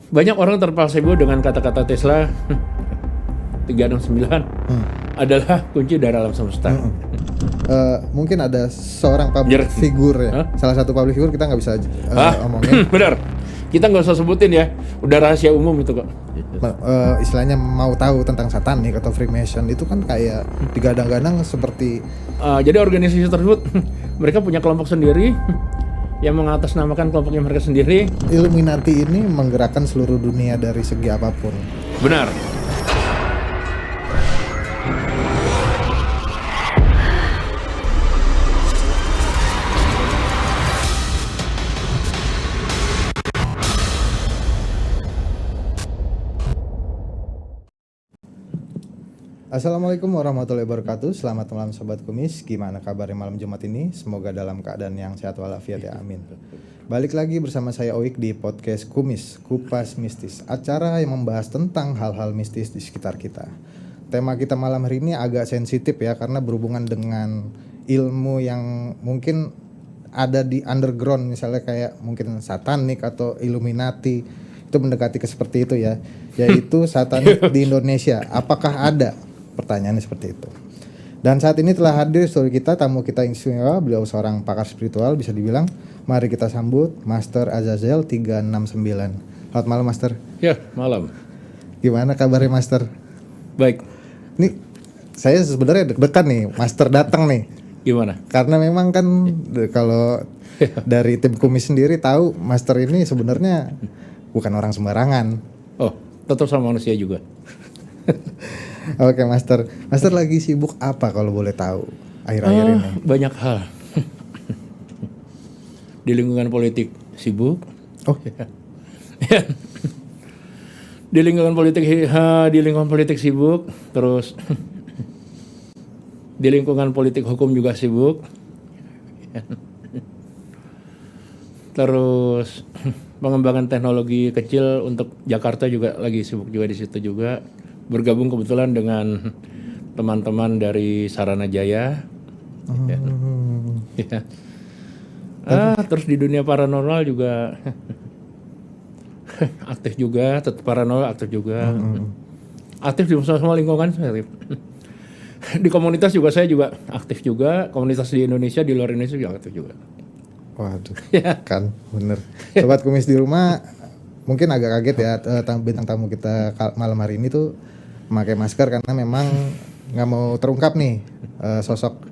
Banyak orang terpalsebo dengan kata-kata Tesla 369 adalah kunci dari alam semesta. Mungkin ada seorang public figure ya. Salah satu public figure kita nggak bisa omongin. Benar. Kita nggak usah sebutin ya. Udah rahasia umum itu kok. Istilahnya mau tahu tentang satanik atau Freemason itu kan kayak digadang-gadang seperti jadi organisasi tersebut mereka punya kelompok sendiri yang mengatasnamakan kelompoknya mereka sendiri. Illuminati ini menggerakkan seluruh dunia dari segi apapun. Benar. Assalamualaikum warahmatullahi wabarakatuh. Selamat malam Sobat Kumis. Gimana kabarnya malam Jumat ini? Semoga dalam keadaan yang sehat walafiat ya, amin. Balik lagi bersama saya Oik di podcast Kumis, Kupas Mistis, acara yang membahas tentang hal-hal mistis di sekitar kita. Tema kita malam hari ini agak sensitif ya, karena berhubungan dengan ilmu yang mungkin ada di underground, misalnya kayak mungkin satanik atau Illuminati. Itu mendekati ke seperti itu ya, yaitu satanik di Indonesia. Apakah ada? Pertanyaannya seperti itu. Dan saat ini telah hadir story kita, tamu kita yang istimewa, beliau seorang pakar spiritual bisa dibilang. Mari kita sambut Master Azazel 369. Selamat malam Master. Ya, malam. Gimana kabarnya Master? Baik. Nih, saya sebenarnya deg-degan nih, Master datang nih. Gimana? Karena memang kan kalau dari tim Kumis sendiri tahu Master ini sebenarnya bukan orang sembarangan. Oh, tetap sama manusia juga. Oke Master, Master lagi sibuk apa kalau boleh tahu akhir-akhir ini? Banyak hal. Di lingkungan politik sibuk. Oh, di lingkungan politik sibuk, terus di lingkungan politik hukum juga sibuk. Terus pengembangan teknologi kecil untuk Jakarta juga lagi sibuk juga di situ juga. Bergabung kebetulan dengan teman-teman dari Sarana Jaya. Ya. Terus di dunia paranormal juga aktif juga, tetap paranormal aktif juga. Aktif di semua lingkungan. Di komunitas juga saya juga aktif juga. Komunitas di Indonesia, di luar Indonesia juga aktif juga. Waduh, kan bener. Sobat Kumis di rumah mungkin agak kaget ya, bintang tamu kita malam hari ini tuh memakai masker karena memang nggak mau terungkap nih sosok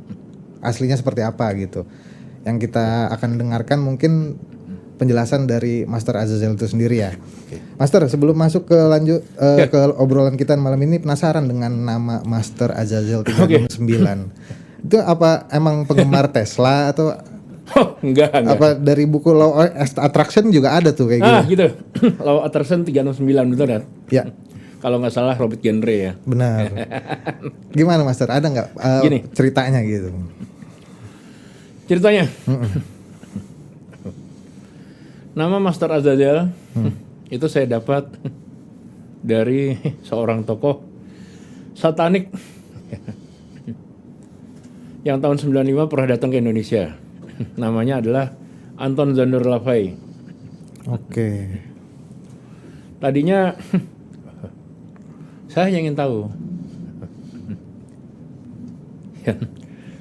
aslinya seperti apa gitu. Yang kita akan dengarkan mungkin penjelasan dari Master Azazel itu sendiri ya. Master, sebelum masuk ke ke obrolan kita malam ini, penasaran dengan nama Master Azazel 369. Itu apa emang penggemar Tesla atau enggak. Apa dari buku Law of Attraction juga ada tuh kayak gitu. Law of Attraction 369 betul kan? Ya. Kalau nggak salah Robert Genre ya. Benar. Gimana Master? Ada nggak ceritanya gitu? Ceritanya. Nama Master Azazel itu saya dapat dari seorang tokoh satanik yang tahun 95 pernah datang ke Indonesia. Namanya adalah Anton Szandor LaVey. Oke. Tadinya saya ingin tahu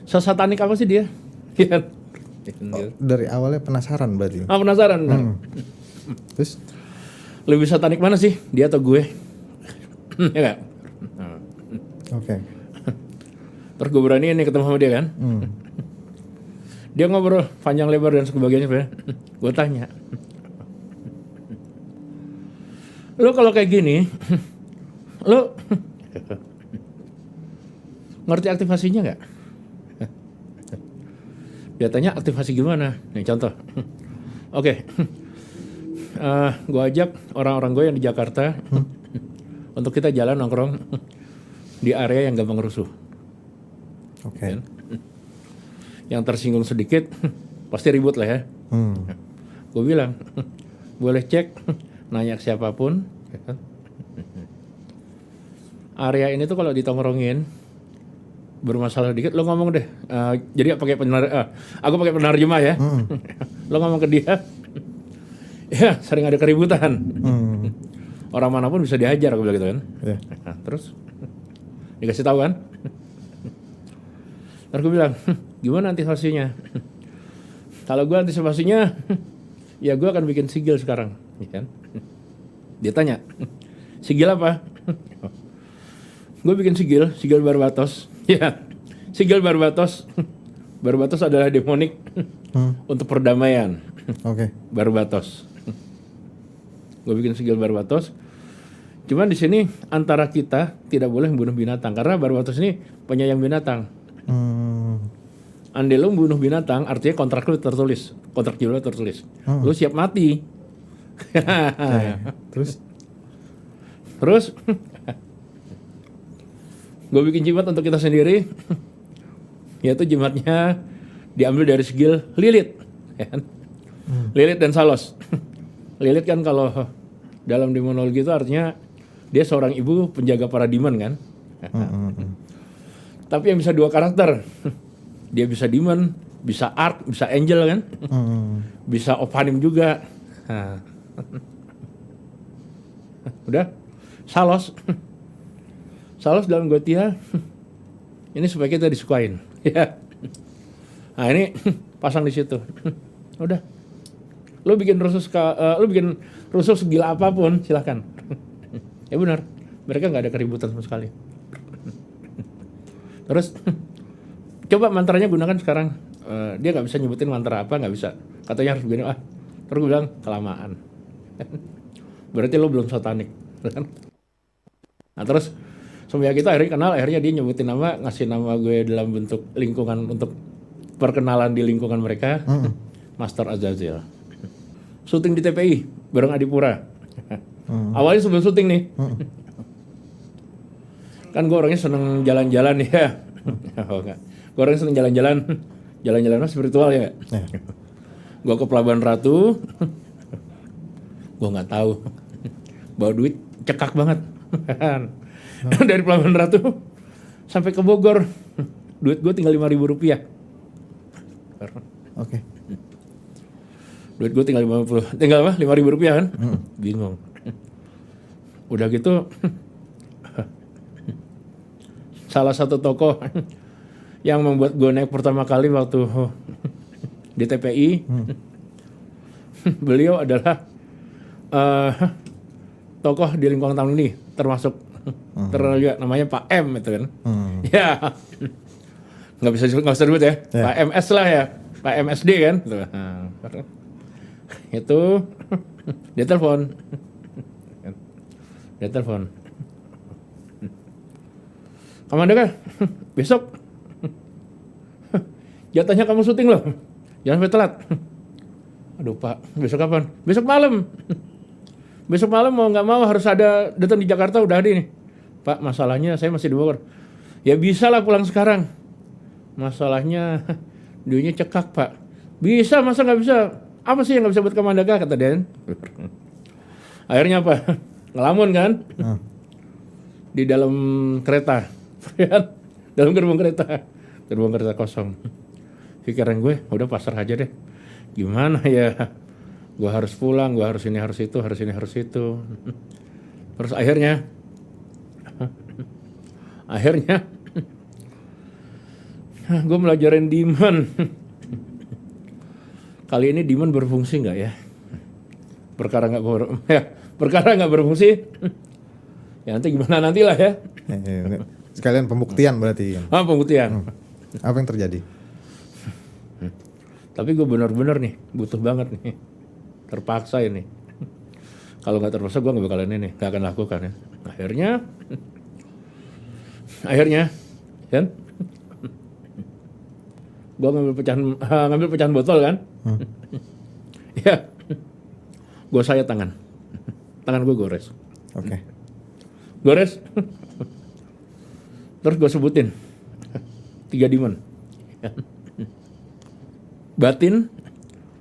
satanik apa sih dia? Dari awalnya penasaran berarti. Penasaran. Terus lebih satanik mana sih, dia atau gue? Ya nggak? Oke. Terus gue berani nih ketemu sama dia kan. Dia ngobrol panjang lebar dan sebagainya. Gue tanya, lo kalau kayak gini, lo ngerti aktivasinya nggak? Dia tanya aktivasi gimana? Nih contoh. Oke. Gue ajak orang-orang gue yang di Jakarta untuk kita jalan nongkrong di area yang gampang rusuh. Oke. Yang tersinggung sedikit pasti ribut lah ya. Gue bilang boleh cek, nanya ke siapapun. Area ini tuh kalau ditongkrongin bermasalah dikit, lo ngomong deh. Jadi pakai aku pakai penerjemah ya. Lo ngomong ke dia, ya sering ada keributan. orang manapun bisa dihajar, aku bilang gitu kan. Iya. Nah, terus dikasih tahu kan. Terus gue bilang, gimana antisipasinya? Kalau gue antisipasinya, ya gue akan bikin sigil sekarang, ya kan? Dia tanya, sigil apa? Gue bikin sigil Barbatos. Ya, sigil Barbatos. Barbatos adalah demonik untuk perdamaian. Oke. Barbatos. Gue bikin sigil Barbatos. Cuman di sini antara kita tidak boleh membunuh binatang karena Barbatos ini penyayang binatang. Andai lo membunuh binatang, artinya kontrak lu tertulis, kontrak jiwa lu tertulis. Lu siap mati. Terus gue bikin jimat untuk kita sendiri, yaitu jimatnya diambil dari sigil Lilith, ya kan? Lilith dan Salos. Lilith kan kalau dalam demonologi itu artinya dia seorang ibu penjaga para demon kan. Tapi yang bisa dua karakter. Dia bisa demon, bisa arch, bisa angel kan. Bisa opanim juga. Nah. Udah. Salos. Salos dalam Gotia ini supaya kita disukain. Ya. Nah ini pasang di situ. Udah. Lu bikin rusus segila apapun silahkan. Ya benar. Mereka nggak ada keributan sama sekali. Terus coba mantranya gunakan sekarang. Dia nggak bisa nyebutin mantra apa, nggak bisa. Katanya harus begini. Terus gue bilang kelamaan. Berarti lo belum satanik. Nah terus semenjak kita akhirnya kenal, akhirnya dia nyebutin nama, ngasih nama gue dalam bentuk lingkungan untuk perkenalan di lingkungan mereka. Master Azazel. Syuting di TPI bareng Adipura. Awalnya sebelum syuting nih. Kan gue orangnya seneng jalan-jalan ya. Oh, enggak. Gue orangnya seneng jalan-jalan spiritual ya. Gue ke Pelabuhan Ratu. Gue nggak tahu. Bawa duit cekak banget. Dari Pelabuhan Ratu sampai ke Bogor. Duit gue tinggal Rp5.000. Oke. Duit gue tinggal Rp5.000 kan? Bingung. Udah gitu salah satu tokoh yang membuat gue naik pertama kali waktu di TPI, beliau adalah tokoh di lingkungan tahun ini, termasuk juga namanya Pak M itu kan. Ya nggak usah disebut ya. Pak MS lah ya, Pak MSD kan. Itu dia telepon. Kamandaka, besok jatahnya kamu syuting loh, jangan sampai telat. Aduh Pak, besok kapan? Besok malam. Besok malam mau nggak mau harus ada datang di Jakarta, udah ada nih. Pak, masalahnya saya masih di Bogor. Ya bisa lah pulang sekarang. Masalahnya duitnya cekak Pak. Bisa, masa nggak bisa? Apa sih yang nggak bisa buat Kamandaka, kata Den. Akhirnya apa? Ngelamun kan? Di dalam kereta. Dalam gerbong kereta kosong. Pikiran gue udah pasrah aja deh, gimana ya, gue harus pulang, gue harus ini harus itu. Terus akhirnya gue melajarin demon. Kali ini demon berfungsi nggak ya? Perkara nggak berfungsi. Ya nanti gimana nantilah ya. Sekalian pembuktian berarti. Pembuktian. Apa yang terjadi? Tapi gue benar-benar nih butuh banget nih, terpaksa ini. Kalau nggak terpaksa gue nggak bakalan ini, nggak akan lakukan ya. Akhirnya, kan? Gue ngambil pecahan botol kan? Ya, gue saya tangan gue gores. Oke. Gores. Terus gue sebutin 3 demon. Batin,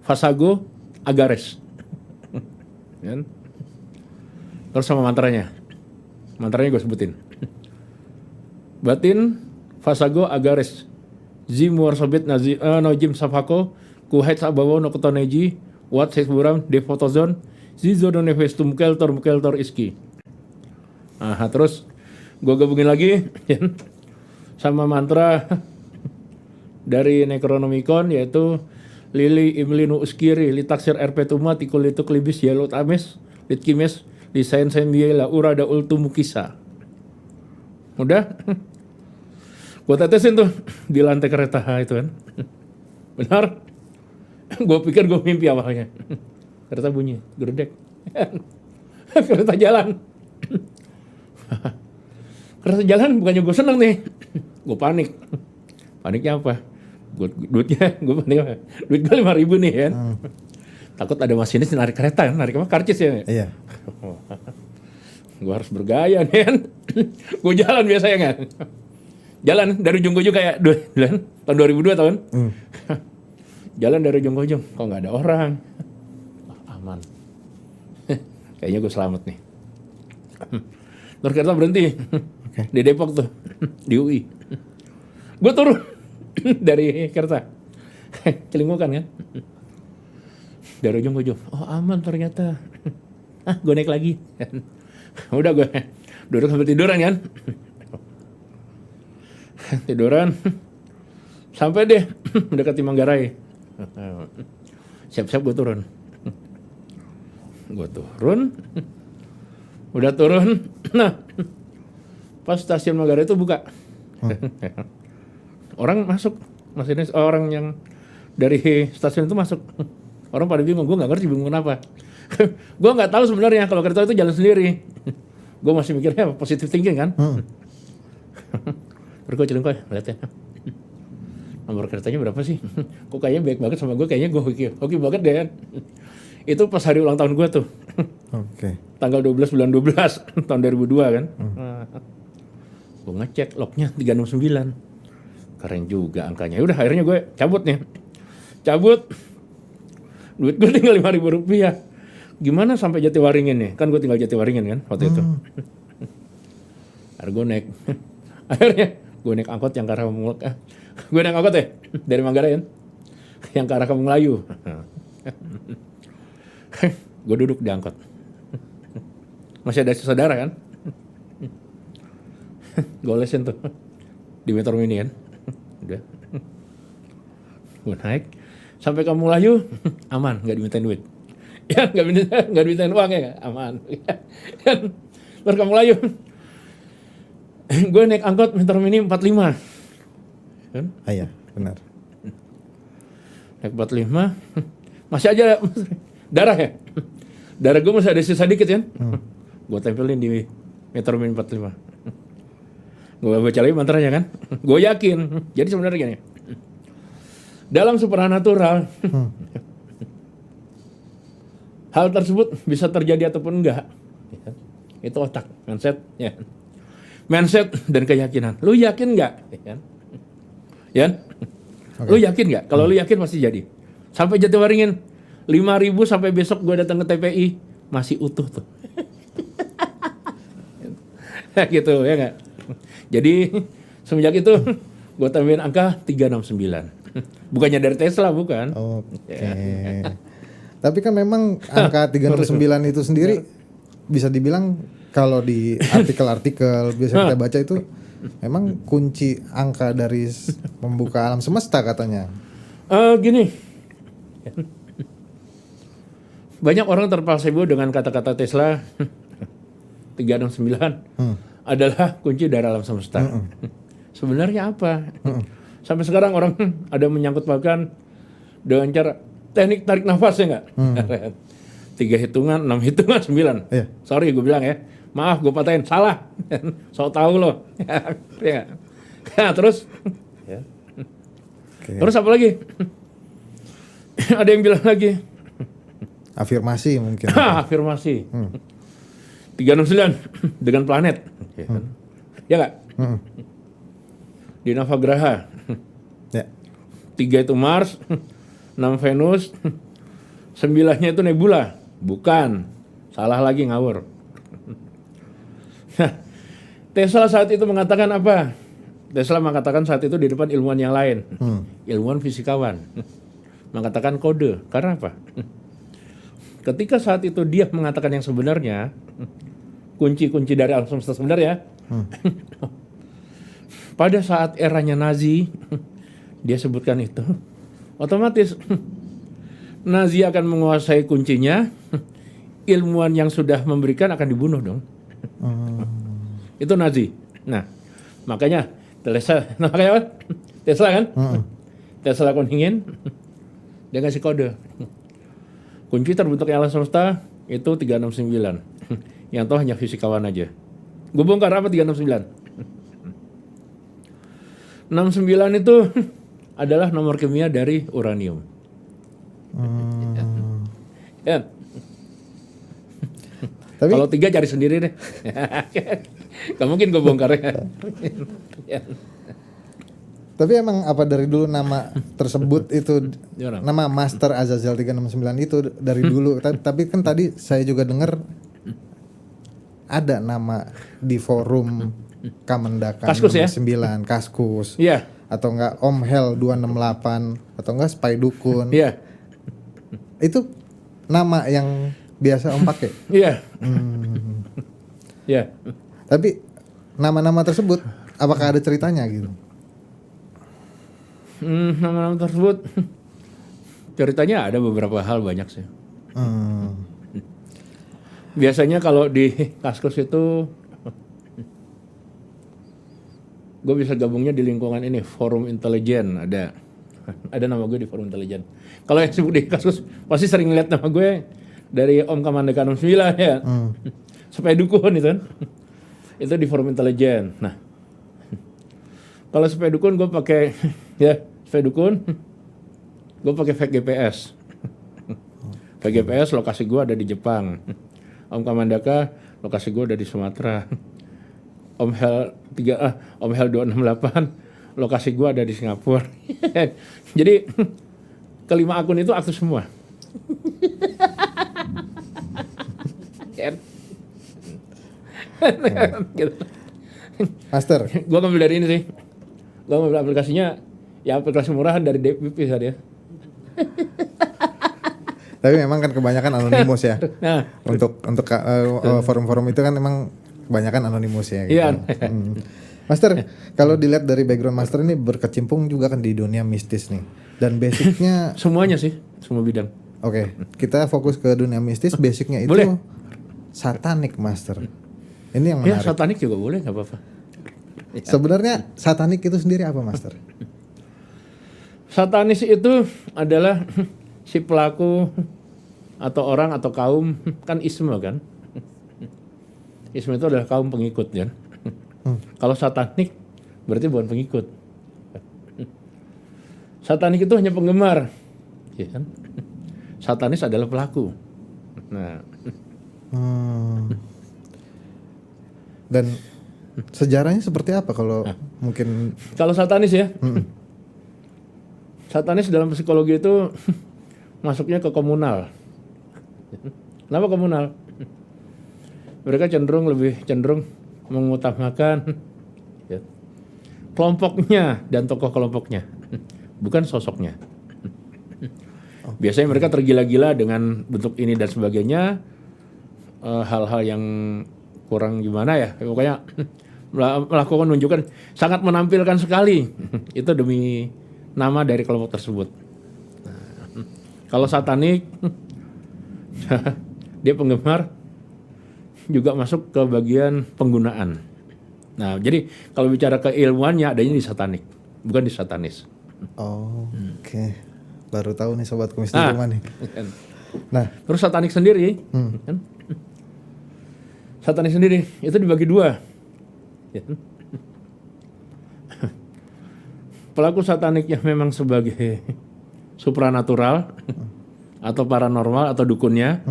Fasago, Agares. Terus sama mantranya gue sebutin. Batin, Fasago, Agares. Zimur Sobit Nojim Safako, Kuhait Sabawo Nokotoneji, Wat Sesburam, Defotozon, Zizodonefestum Keltor Iski. Terus gue gabungin lagi sama mantra dari Necronomicon, yaitu Lili Imlinu Uskiri Litaksir Erpetuma Tikulituk Libis Yelot Ames Litkimes Lisain Sembiela Urada Ultumukisa. Udah, gue tetesin tuh di lantai kereta itu kan. Benar, gue pikir gue mimpi awalnya. Kereta bunyi, gerdek. Kereta jalan. Kereta jalan, bukannya gue seneng nih. Gue panik. Paniknya apa? Duitnya, gue panik apa? Duit gue 5.000 nih kan. Takut ada masinis narik kereta kan, narik apa? Karcis ya. Iya. Gue harus bergaya nih kan. Gue jalan biasanya kan. Jalan dari ujung ke ujung kayak tahun 2002 tahun. Jalan dari ujung ke ujung, kok nggak ada orang. Aman. Kayaknya gue selamat nih. Terus kereta berhenti di Depok tuh, di UI. Gue turun dari kereta, celingukan kan. Dari ujung ke ujung, oh aman ternyata. Gue naik lagi. Udah gue duduk sampai tiduran kan. Tiduran sampai deh mendekati Manggarai. Siap-siap gue turun. Udah turun. Nah, pas stasiun Manggarai itu buka. Orang masuk, masinis orang yang dari stasiun itu masuk. Orang pada bingung, gue nggak ngerti bingung kenapa. Gue nggak tahu sebenarnya kalau kereta itu jalan sendiri. Gue masih mikirnya positive thinking kan. Terus gue celingkuh, lihat ya. Nomor keretanya berapa sih? Kok kayaknya baik banget sama gue, kayaknya gue hoki banget deh kan. Itu pas hari ulang tahun gue tuh. Oke. Tanggal 12 bulan 12 tahun 2002 kan. Gue ngecek lognya 369. Keren juga angkanya. Udah akhirnya gue cabut nih. Duit gue tinggal 5.000 rupiah. Gimana sampai Jatiwaringin nih? Kan gue tinggal Jatiwaringin kan waktu itu. Akhirnya gue naik angkot yang ke arah gue naik angkot ya dari Manggarai kan, yang ke arah Kampung Melayu. Gue duduk di angkot. Masih ada saudara kan. Gue lesin tuh di Metro Mini kan. Udah. Gue naik sampai Kampung Melayu, aman, nggak dimintain duit. Ya nggak dimintain uang ya, aman. Terus Kampung Melayu, gue naik angkot Metro Mini 45. Kan? Iya, benar. Naik 45, masih aja darah ya. Darah gue masih ada sisa dikit kan. Gue tempelin di Metro Mini 45. Gue baca lagi mantranya kan. Gue yakin. Jadi sebenarnya gini. Dalam supranatural, hal tersebut bisa terjadi ataupun enggak. Itu otak, mindset. Ya. Mindset dan keyakinan. Lu yakin enggak? Ya? Okay. Lu yakin nggak? Kalau lu yakin pasti jadi. Sampai Jatiwaringin 5.000 sampai besok gue datang ke TPI masih utuh tuh. Gitu ya nggak? Jadi semenjak itu gue tambahin angka 369. Bukannya dari Tesla, bukan. Oke. Tapi kan memang angka 369 itu sendiri bisa dibilang kalau di artikel-artikel biasa kita baca itu memang kunci angka dari membuka alam semesta katanya. Gini, banyak orang terpalsebo dengan kata-kata Tesla 369 adalah kunci dari alam semesta. Sebenarnya apa? Sampai sekarang orang ada menyangkut pautkan dengan cara teknik tarik nafas ya nggak? 3 hitungan, 6 hitungan, 9. Iya. Sorry gue bilang ya. Maaf, gue patahin. Salah. So tahu lo. Ya. Nah, terus. Ya. Okay. Terus apa lagi? Ada yang bilang lagi. Afirmasi mungkin. Afirmasi. 369 dengan planet. Ya nggak? Di Navagraha. Ya. 3 itu Mars. 6 Venus. 9-nya itu nebula. Bukan. Salah lagi, ngawur. Tesla saat itu mengatakan apa? Tesla mengatakan saat itu di depan ilmuwan yang lain, ilmuwan fisikawan, mengatakan kode. Karena apa? Ketika saat itu dia mengatakan yang sebenarnya, kunci-kunci dari alam semesta sebenarnya. Pada saat eranya Nazi, dia sebutkan itu, otomatis Nazi akan menguasai kuncinya, ilmuwan yang sudah memberikan akan dibunuh dong. Itu Nazi. Nah, makanya Tesla kan? Tesla Koningin, dia kasih kode. Kunci terbentuknya alam semesta itu 369. Yang tahu hanya fisikawan aja. Gue bongkar apa 369? 69 itu adalah nomor kimia dari uranium. Ya. Tapi Kalau 3 cari sendiri deh. Gak mungkin gue bongkar ya. Tapi emang apa dari dulu nama tersebut itu Gimana? nama Master Azazel 369 itu dari dulu. Tapi kan tadi saya juga dengar ada nama di forum Kamendaka Kaskus ya? 9 Kaskus. Iya, Atau enggak Om Hel 268 atau enggak Spy Dukun. iya, Itu nama yang biasa Om pakai. iya. Iya. Tapi nama-nama tersebut apakah ada ceritanya gitu? Nama-nama tersebut ceritanya ada beberapa hal, banyak sih. Biasanya kalau di Kaskus itu gue bisa gabungnya di lingkungan ini, forum intelijen, ada nama gue di forum intelijen. Kalau yang sibuk di Kaskus pasti sering lihat nama gue dari Om Kamandaka 69 ya. Supaya dukun itu kan. Itu di forum intelijen. Nah, kalau supaya dukun gue pakai ya, supaya dukun gue pakai fake GPS. Fake GPS lokasi gue ada di Jepang. Om Kamandaka lokasi gue ada di Sumatera. Om Hel 268 lokasi gue ada di Singapura. Jadi kelima akun itu aktif semua. Gitu. Master, Gue ngambil dari ini sih. Gue ngambil aplikasinya, ya aplikasi murahan dari DPP tadi ya. tapi memang kan kebanyakan anonimus ya. Nah, Untuk forum-forum itu kan memang kebanyakan anonimus ya. Gitu. Iya. Master, kalau dilihat dari background Master ini berkecimpung juga kan di dunia mistis nih. Dan basicnya, semuanya sih, semua bidang. oke, kita fokus ke dunia mistis. Basicnya itu Boleh. satanik, Master. Ini yang Ya menarik. satanik juga boleh, nggak apa-apa. Sebenarnya satanik itu sendiri apa, Master? Satanis itu adalah si pelaku atau orang atau kaum, kan isme kan. Isme itu adalah kaum pengikut ya. Kalau satanik berarti bukan pengikut. Satanik itu hanya penggemar, ya kan? Satanis adalah pelaku. Nah, Dan sejarahnya seperti apa kalau mungkin? kalau satanis ya, satanis dalam psikologi itu masuknya ke komunal. Kenapa komunal? Mereka lebih cenderung mengutamakan ya, kelompoknya dan tokoh kelompoknya, bukan sosoknya. Biasanya mereka tergila-gila dengan bentuk ini dan sebagainya, hal-hal yang kurang gimana ya, pokoknya melakukan menunjukkan sangat menampilkan sekali itu demi nama dari kelompok tersebut. Nah, kalau satanik dia penggemar juga masuk ke bagian penggunaan. Nah, jadi kalau bicara keilmuannya adanya di satanik, bukan di satanis. Oh, oke. Baru tahu nih sobat kumis di rumah nih. Nah, Terus satanik sendiri, kan? Satanik sendiri itu dibagi dua. Ya. Pelaku satanik yang memang sebagai supranatural atau paranormal atau dukunnya.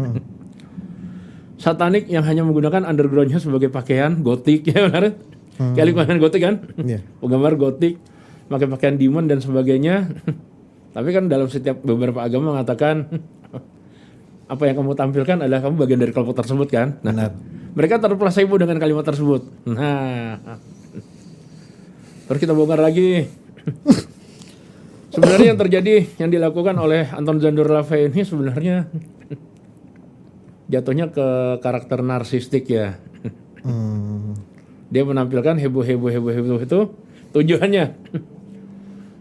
Satanik yang hanya menggunakan undergroundnya sebagai pakaian gotik, ya benar? Kayak lingkungan gotik kan? Iya. Penggemar gotik, pakai pakaian demon dan sebagainya. Tapi kan dalam setiap beberapa agama mengatakan apa yang kamu tampilkan adalah kamu bagian dari kelompok tersebut kan? Nah, Benar. mereka terplasebo dengan kalimat tersebut. Nah, terus kita bongkar lagi. Sebenarnya yang terjadi, yang dilakukan oleh Anton Szandor Lavey ini sebenarnya jatuhnya ke karakter narsistik ya. Dia menampilkan heboh itu tujuannya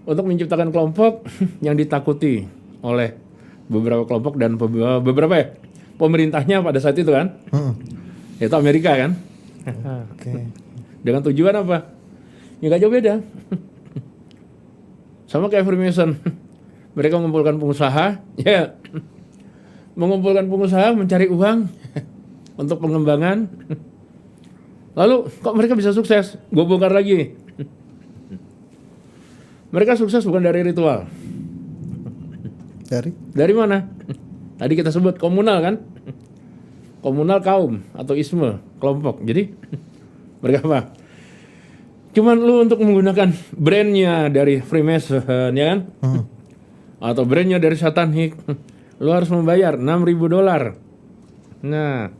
untuk menciptakan kelompok yang ditakuti oleh beberapa kelompok dan beberapa pemerintahnya pada saat itu kan, yaitu Amerika kan. Oke. Dengan tujuan apa? Ya nggak jauh beda. Sama kayak Freemason. Mereka mengumpulkan pengusaha, ya, mengumpulkan pengusaha mencari uang untuk pengembangan. Lalu kok mereka bisa sukses? Gue bongkar lagi. Mereka sukses bukan dari ritual. Dari mana? Tadi kita sebut komunal kan? Komunal kaum atau isme, kelompok. Jadi mereka apa? Cuman lu untuk menggunakan brandnya dari Freemason, ya kan? Atau brandnya dari Satanik, lu harus membayar $6.000. Nah,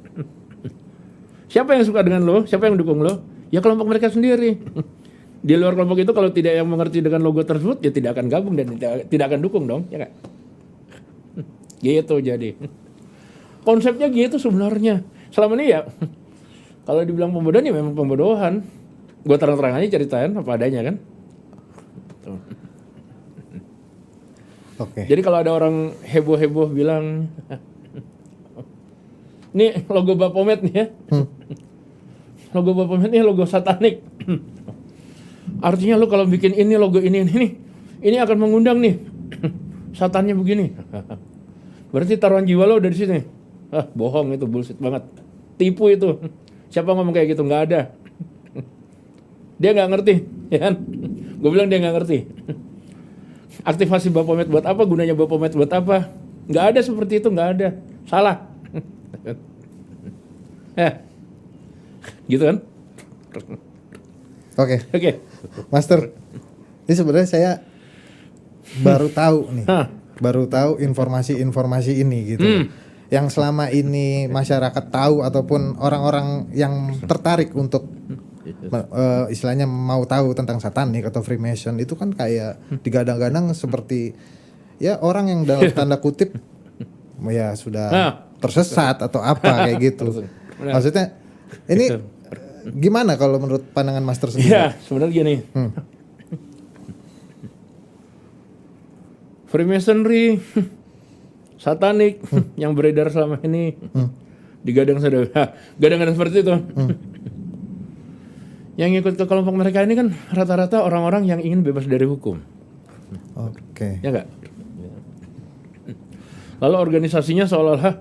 siapa yang suka dengan lo? Siapa yang dukung lo? Ya kelompok mereka sendiri. Di luar kelompok itu kalau tidak yang mengerti dengan logo tersebut, ya tidak akan gabung dan tidak akan dukung dong, ya kan? Gitu jadi. Konsepnya gitu sebenarnya. Selama ini ya, kalau dibilang pembodohan ya memang pembodohan. Gue terang-terang aja ceritain apa adanya kan. Tuh. Oke. Jadi kalau ada orang heboh-heboh bilang, ini logo Baphomet nih ya. Logo Baphomet ini logo Satanik. Artinya lu kalau bikin ini logo ini akan mengundang nih satannya begini. Berarti taruhan jiwa lo dari sini. Bohong itu, bullshit banget. Tipu itu. Siapa ngomong kayak gitu? Nggak ada. Dia nggak ngerti, ya kan? Gue bilang dia nggak ngerti. Aktivasi Baphomet buat apa? Gunanya Baphomet buat apa? Nggak ada seperti itu, nggak ada. Salah. Gitu kan? Oke. Master, ini sebenarnya saya baru tahu nih. Baru tahu informasi-informasi ini gitu. Yang selama ini masyarakat tahu ataupun orang-orang yang tertarik untuk istilahnya mau tahu tentang Satanik atau Freemason itu kan kayak digadang-gadang seperti ya orang yang dalam tanda kutip ya sudah tersesat atau apa kayak gitu. Maksudnya ini gimana kalau menurut pandangan Master sendiri? Ya sebenarnya gini. Freemasonry, Satanik yang beredar selama ini digadang-gadang seperti itu. Yang ikut ke kelompok mereka ini kan rata-rata orang-orang yang ingin bebas dari hukum. Oke. Ya enggak? Lalu organisasinya seolah-olah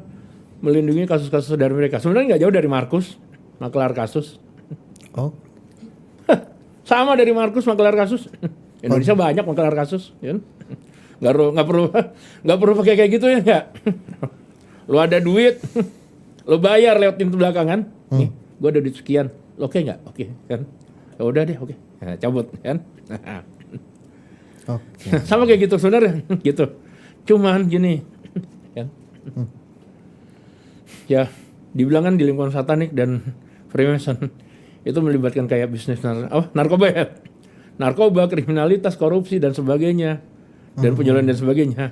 melindungi kasus-kasus dari mereka. Sebenarnya nggak jauh dari Markus, maklar kasus. Oh. Sama dari Markus, maklar kasus. Indonesia banyak maklar kasus, ya. Nggak perlu pakai kayak gitu ya nggak. Lo ada duit, lo bayar lewat pintu belakang kan. Nih, gue ada duit sekian. Lo oke nggak? Oke kan. Ya udah deh, oke. Nah, cabut kan. Oke. Sama kayak gitu sebenarnya, gitu. Cuman gini, kan. Ya, dibilang kan di lingkungan Satanik dan Freemason itu melibatkan kayak bisnis narkoba ya. Narkoba, kriminalitas, korupsi dan sebagainya. Dan penjualan dan sebagainya.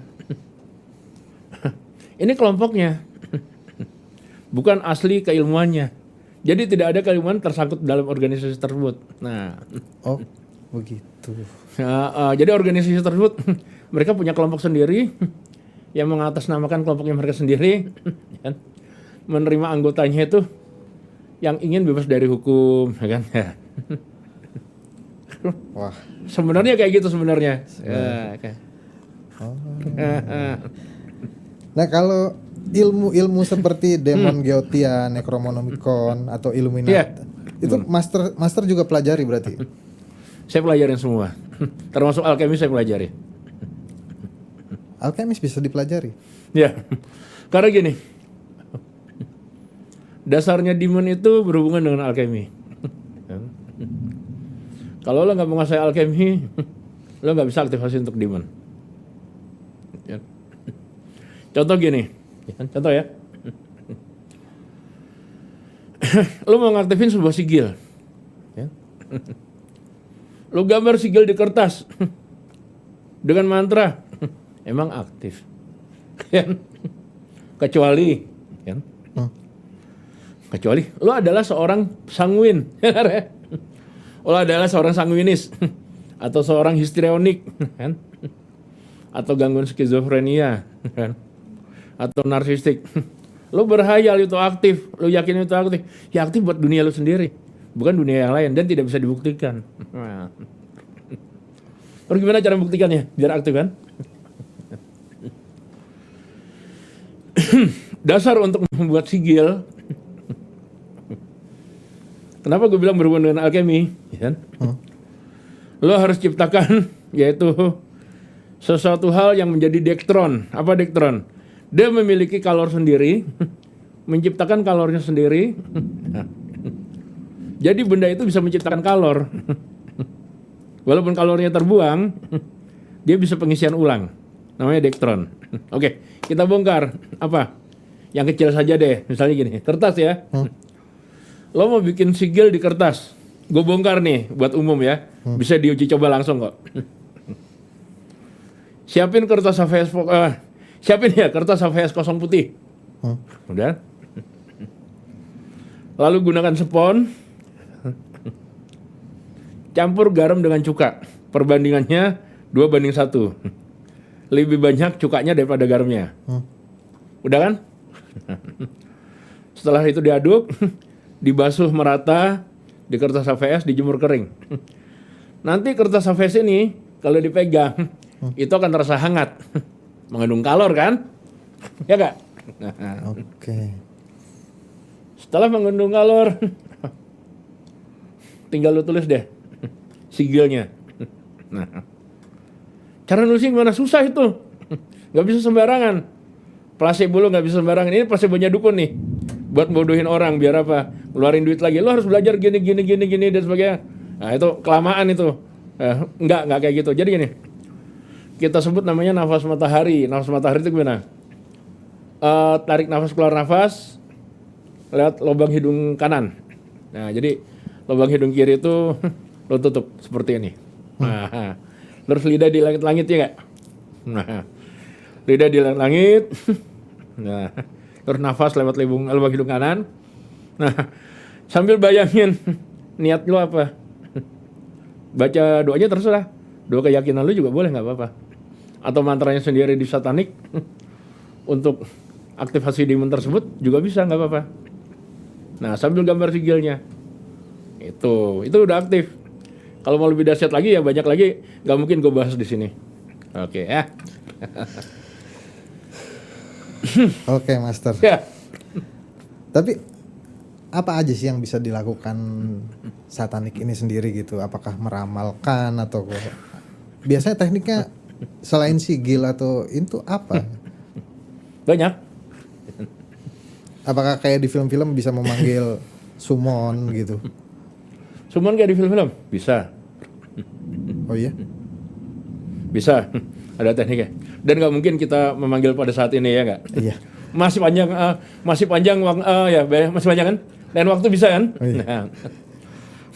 Ini kelompoknya. Bukan asli keilmuannya. Jadi tidak ada keilmuan tersangkut dalam organisasi tersebut. Nah, oh, begitu. Jadi organisasi tersebut mereka punya kelompok sendiri yang mengatasnamakan kelompoknya mereka sendiri, kan? Menerima anggotanya itu yang ingin bebas dari hukum, ya kan? Wah. Sebenarnya kayak gitu sebenarnya. Okay. Oh. Nah kalau ilmu-ilmu seperti Demon Geotian, Necronomicon atau Illuminati itu master juga pelajari berarti? Saya pelajarin semua, termasuk alkemis saya pelajari. Alkemis bisa dipelajari? Ya, karena gini, dasarnya demon itu berhubungan dengan alkemi. Kalau lo nggak menguasai alkemi, lo nggak bisa aktivasi untuk demon. Contoh gini, contoh ya. Lo mau ngaktifin sebuah sigil, lo gambar sigil di kertas dengan mantra, emang aktif, kecuali Kecuali lo adalah seorang sanguin, lo adalah seorang sanguinis, atau seorang histrionik, kan? Atau gangguan skizofrenia, kan? Atau narsistik. Lo berhayal itu aktif, lo yakin itu aktif, ya aktif buat dunia lo sendiri, bukan dunia yang lain, dan tidak bisa dibuktikan. Terus gimana cara membuktikannya biar aktif, kan? Dasar untuk membuat sigil. Kenapa gue bilang berhubungan dengan alkemi? Ya kan? Lo harus ciptakan yaitu sesuatu hal yang menjadi dektron. Apa dektron? Dia memiliki kalor sendiri, menciptakan kalornya sendiri. Jadi benda itu bisa menciptakan kalor. Walaupun kalornya terbuang, dia bisa pengisian ulang. Namanya dektron. Oke, kita bongkar. Apa? Yang kecil saja deh. Misalnya gini, kertas ya. Lo mau bikin sigil di kertas, gue bongkar nih buat umum ya, bisa diuji coba langsung kok. Siapin kertas HVS, kertas HVS kosong putih, udah. Lalu gunakan spons, campur garam dengan cuka, perbandingannya 2:1, lebih banyak cukanya daripada garamnya, udah kan? Setelah itu diaduk, dibasuh merata di kertas HVS, dijemur kering. Nanti kertas HVS ini kalau dipegang itu akan terasa hangat, mengandung kalor kan? Ya nggak? Oke. Setelah mengandung kalor, tinggal lu tulis deh sigilnya. Nah, cara nulisnya gimana? Susah itu, nggak bisa sembarangan. Placebo lu nggak bisa sembarangan. Ini placebonya dukun nih, buat bodohin orang biar apa? Keluarin duit lagi. Lo harus belajar gini dan sebagainya. Nah itu kelamaan itu. Enggak kayak gitu. Jadi gini, kita sebut namanya nafas matahari. Nafas matahari itu gimana? Tarik nafas, keluar nafas lewat lubang hidung kanan. Nah jadi lubang hidung kiri itu lo tutup seperti ini. Nah, terus lidah di langit-langit ya nggak? Nah, lidah di langit. Nah, terus nafas lewat lubang hidung kanan. Nah, sambil bayangin niat lo apa. Baca doanya terserah. Doa keyakinan lo juga boleh, nggak apa-apa. Atau mantranya sendiri di satanik. Untuk aktivasi demon tersebut juga bisa, nggak apa-apa. Nah, sambil gambar sigilnya. Itu udah aktif. Kalau mau lebih dahsyat lagi ya banyak lagi. Nggak mungkin gue bahas di sini. Oke ya. Oke, Master. Ya. Tapi apa aja sih yang bisa dilakukan satanik ini sendiri gitu? Apakah meramalkan atau biasanya tekniknya selain sigil atau itu apa? Banyak. Apakah kayak di film-film bisa memanggil summon gitu? Summon kayak di film-film? Bisa. Oh iya? Bisa. Ada tekniknya. Dan nggak mungkin kita memanggil pada saat ini ya nggak? Iya. Masih panjang ya, masih panjang kan? Lain waktu bisa kan? Oh, iya. Nah,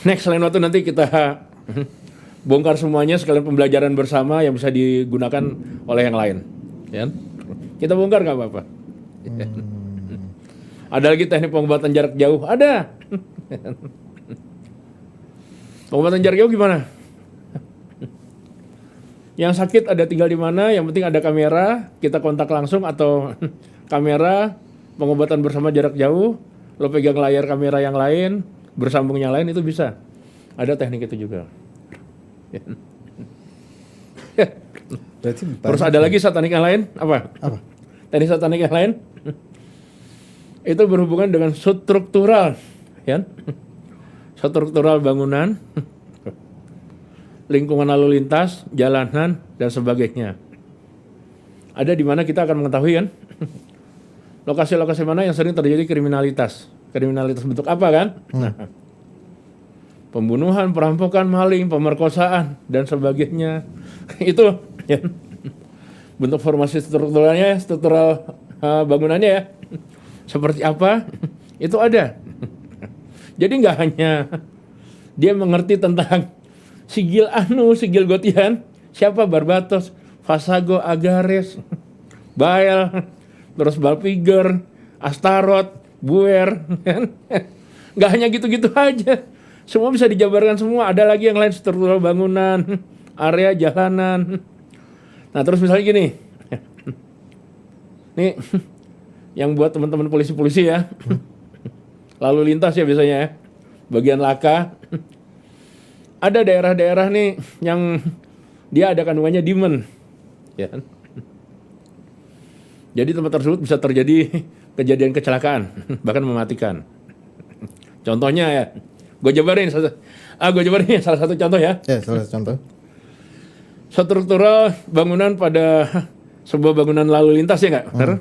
next lain waktu nanti kita bongkar semuanya sekalian pembelajaran bersama yang bisa digunakan oleh yang lain. Ya? Kita bongkar nggak apa-apa. Ada lagi teknik pengobatan jarak jauh? Ada. Pengobatan jarak jauh gimana? Yang sakit ada tinggal di mana, yang penting ada kamera, kita kontak langsung atau kamera, pengobatan bersama jarak jauh, lo pegang layar kamera yang lain, bersambung yang lain, itu bisa. Ada teknik itu juga. Berarti Terus ada lagi satanik yang lain, apa? Teknik satanik yang lain, itu berhubungan dengan struktural, ya? Struktural bangunan, lingkungan lalu lintas, jalanan, dan sebagainya. Ada di mana kita akan mengetahui kan? Lokasi-lokasi mana yang sering terjadi kriminalitas. Kriminalitas bentuk apa kan? Nah, pembunuhan, perampokan, maling, pemerkosaan, dan sebagainya. Itu ya. Bentuk formasi strukturalnya, struktural bangunannya ya. Seperti apa? Itu ada. Jadi nggak hanya dia mengerti tentang sigil sigil Gotian, siapa Barbatos, Fasago, Agares, Bael, terus Balpiger, Astaroth, Buer, kan? Nggak hanya gitu-gitu aja. Semua bisa dijabarkan semua. Ada lagi yang lain, struktural bangunan, area jalanan. Nah terus misalnya gini, nih yang buat teman-teman polisi-polisi ya, lalu lintas ya biasanya ya, bagian laka. Ada daerah-daerah nih yang dia ada kandungannya demon, ya kan? Jadi tempat tersebut bisa terjadi kejadian kecelakaan, bahkan mematikan. Contohnya ya, gue jabarin salah satu contoh ya. Ya, salah satu contoh. Struktural bangunan pada sebuah bangunan lalu lintas ya nggak? Benar?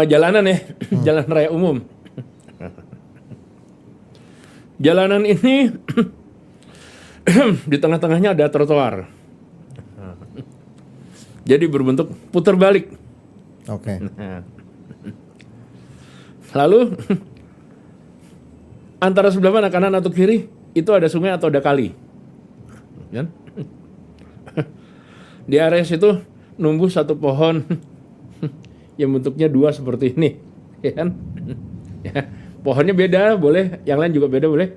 Jalanan ya, jalan raya umum. Jalanan ini di tengah-tengahnya ada trotoar. Jadi berbentuk putar balik. Oke. Lalu antara sebelah mana, kanan atau kiri, itu ada sungai atau ada kali. Kan? Di area situ numbuh satu pohon yang bentuknya dua seperti ini, ya kan? Ya, pohonnya beda, boleh, yang lain juga beda, boleh.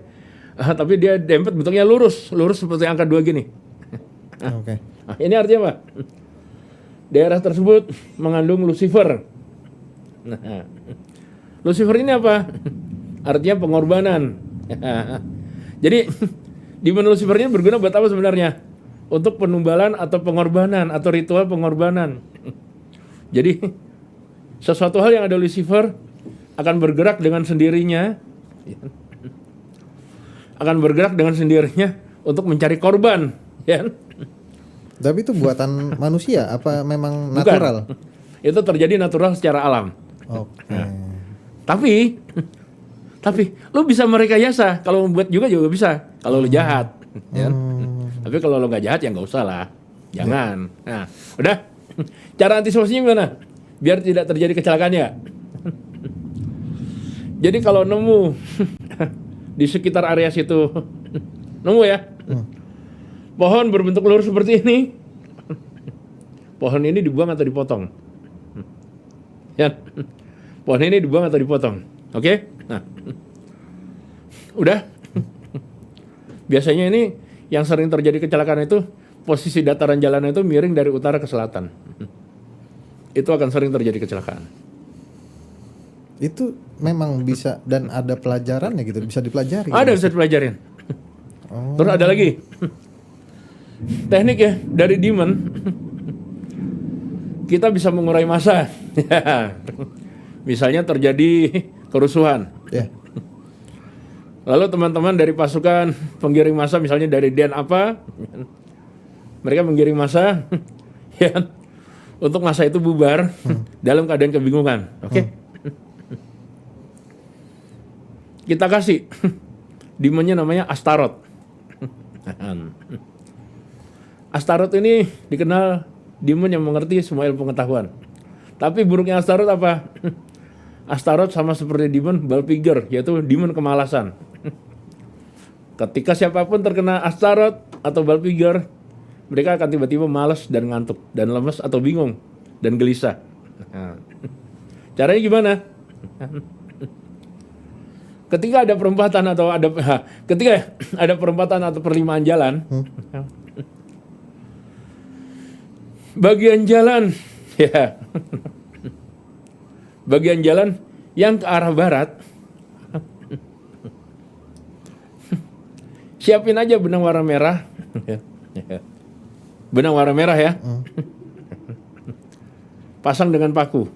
Tapi dia dempet bentuknya lurus seperti angka 2 gini. Oke. Nah, ini artinya apa? Daerah tersebut mengandung Lucifer. Nah, Lucifer ini apa? Artinya pengorbanan. Jadi demon Lucifer ini berguna buat apa sebenarnya? Untuk penumbalan atau pengorbanan atau ritual pengorbanan. Jadi sesuatu hal yang ada Lucifer akan bergerak dengan sendirinya, untuk mencari korban, ya. Tapi itu buatan manusia apa memang Bukan. natural? Itu terjadi natural secara alam. Oke. Tapi lu bisa merekayasa. Kalau membuat juga bisa. Kalau lu jahat, ya. Tapi kalau lu nggak jahat ya nggak usah lah. Jangan. Nah, udah. Cara antisipasinya gimana? Biar tidak terjadi kecelakaan ya. Jadi kalau nemu di sekitar area situ, nemu ya, pohon berbentuk lurus seperti ini, pohon ini dibuang atau dipotong. Ya, pohon ini dibuang atau dipotong. Oke? Nah, udah. Biasanya ini yang sering terjadi kecelakaan itu posisi dataran jalan itu miring dari utara ke selatan. Itu akan sering terjadi kecelakaan. Itu memang bisa dan ada pelajarannya gitu, bisa dipelajari. Ada, bisa dipelajarin. Oh. Terus ada lagi teknik ya dari demon, kita bisa mengurai massa. Misalnya terjadi kerusuhan, Ya. lalu teman-teman dari pasukan penggiring massa, misalnya dari Den apa, mereka menggiring massa, ya, untuk massa itu bubar dalam keadaan kebingungan. Oke? Kita kasih demonnya namanya Astaroth. Astaroth ini dikenal demon yang mengerti semua ilmu pengetahuan. Tapi buruknya Astaroth apa? Astaroth sama seperti demon Balpiger, yaitu demon kemalasan. Ketika siapapun terkena Astaroth atau Balpiger, mereka akan tiba-tiba malas dan ngantuk dan lemes atau bingung dan gelisah. Caranya gimana? Ketika ada perempatan atau perlimaan jalan, bagian jalan, ya, bagian jalan yang ke arah barat, siapin aja benang warna merah, benang warna merah ya, pasang dengan paku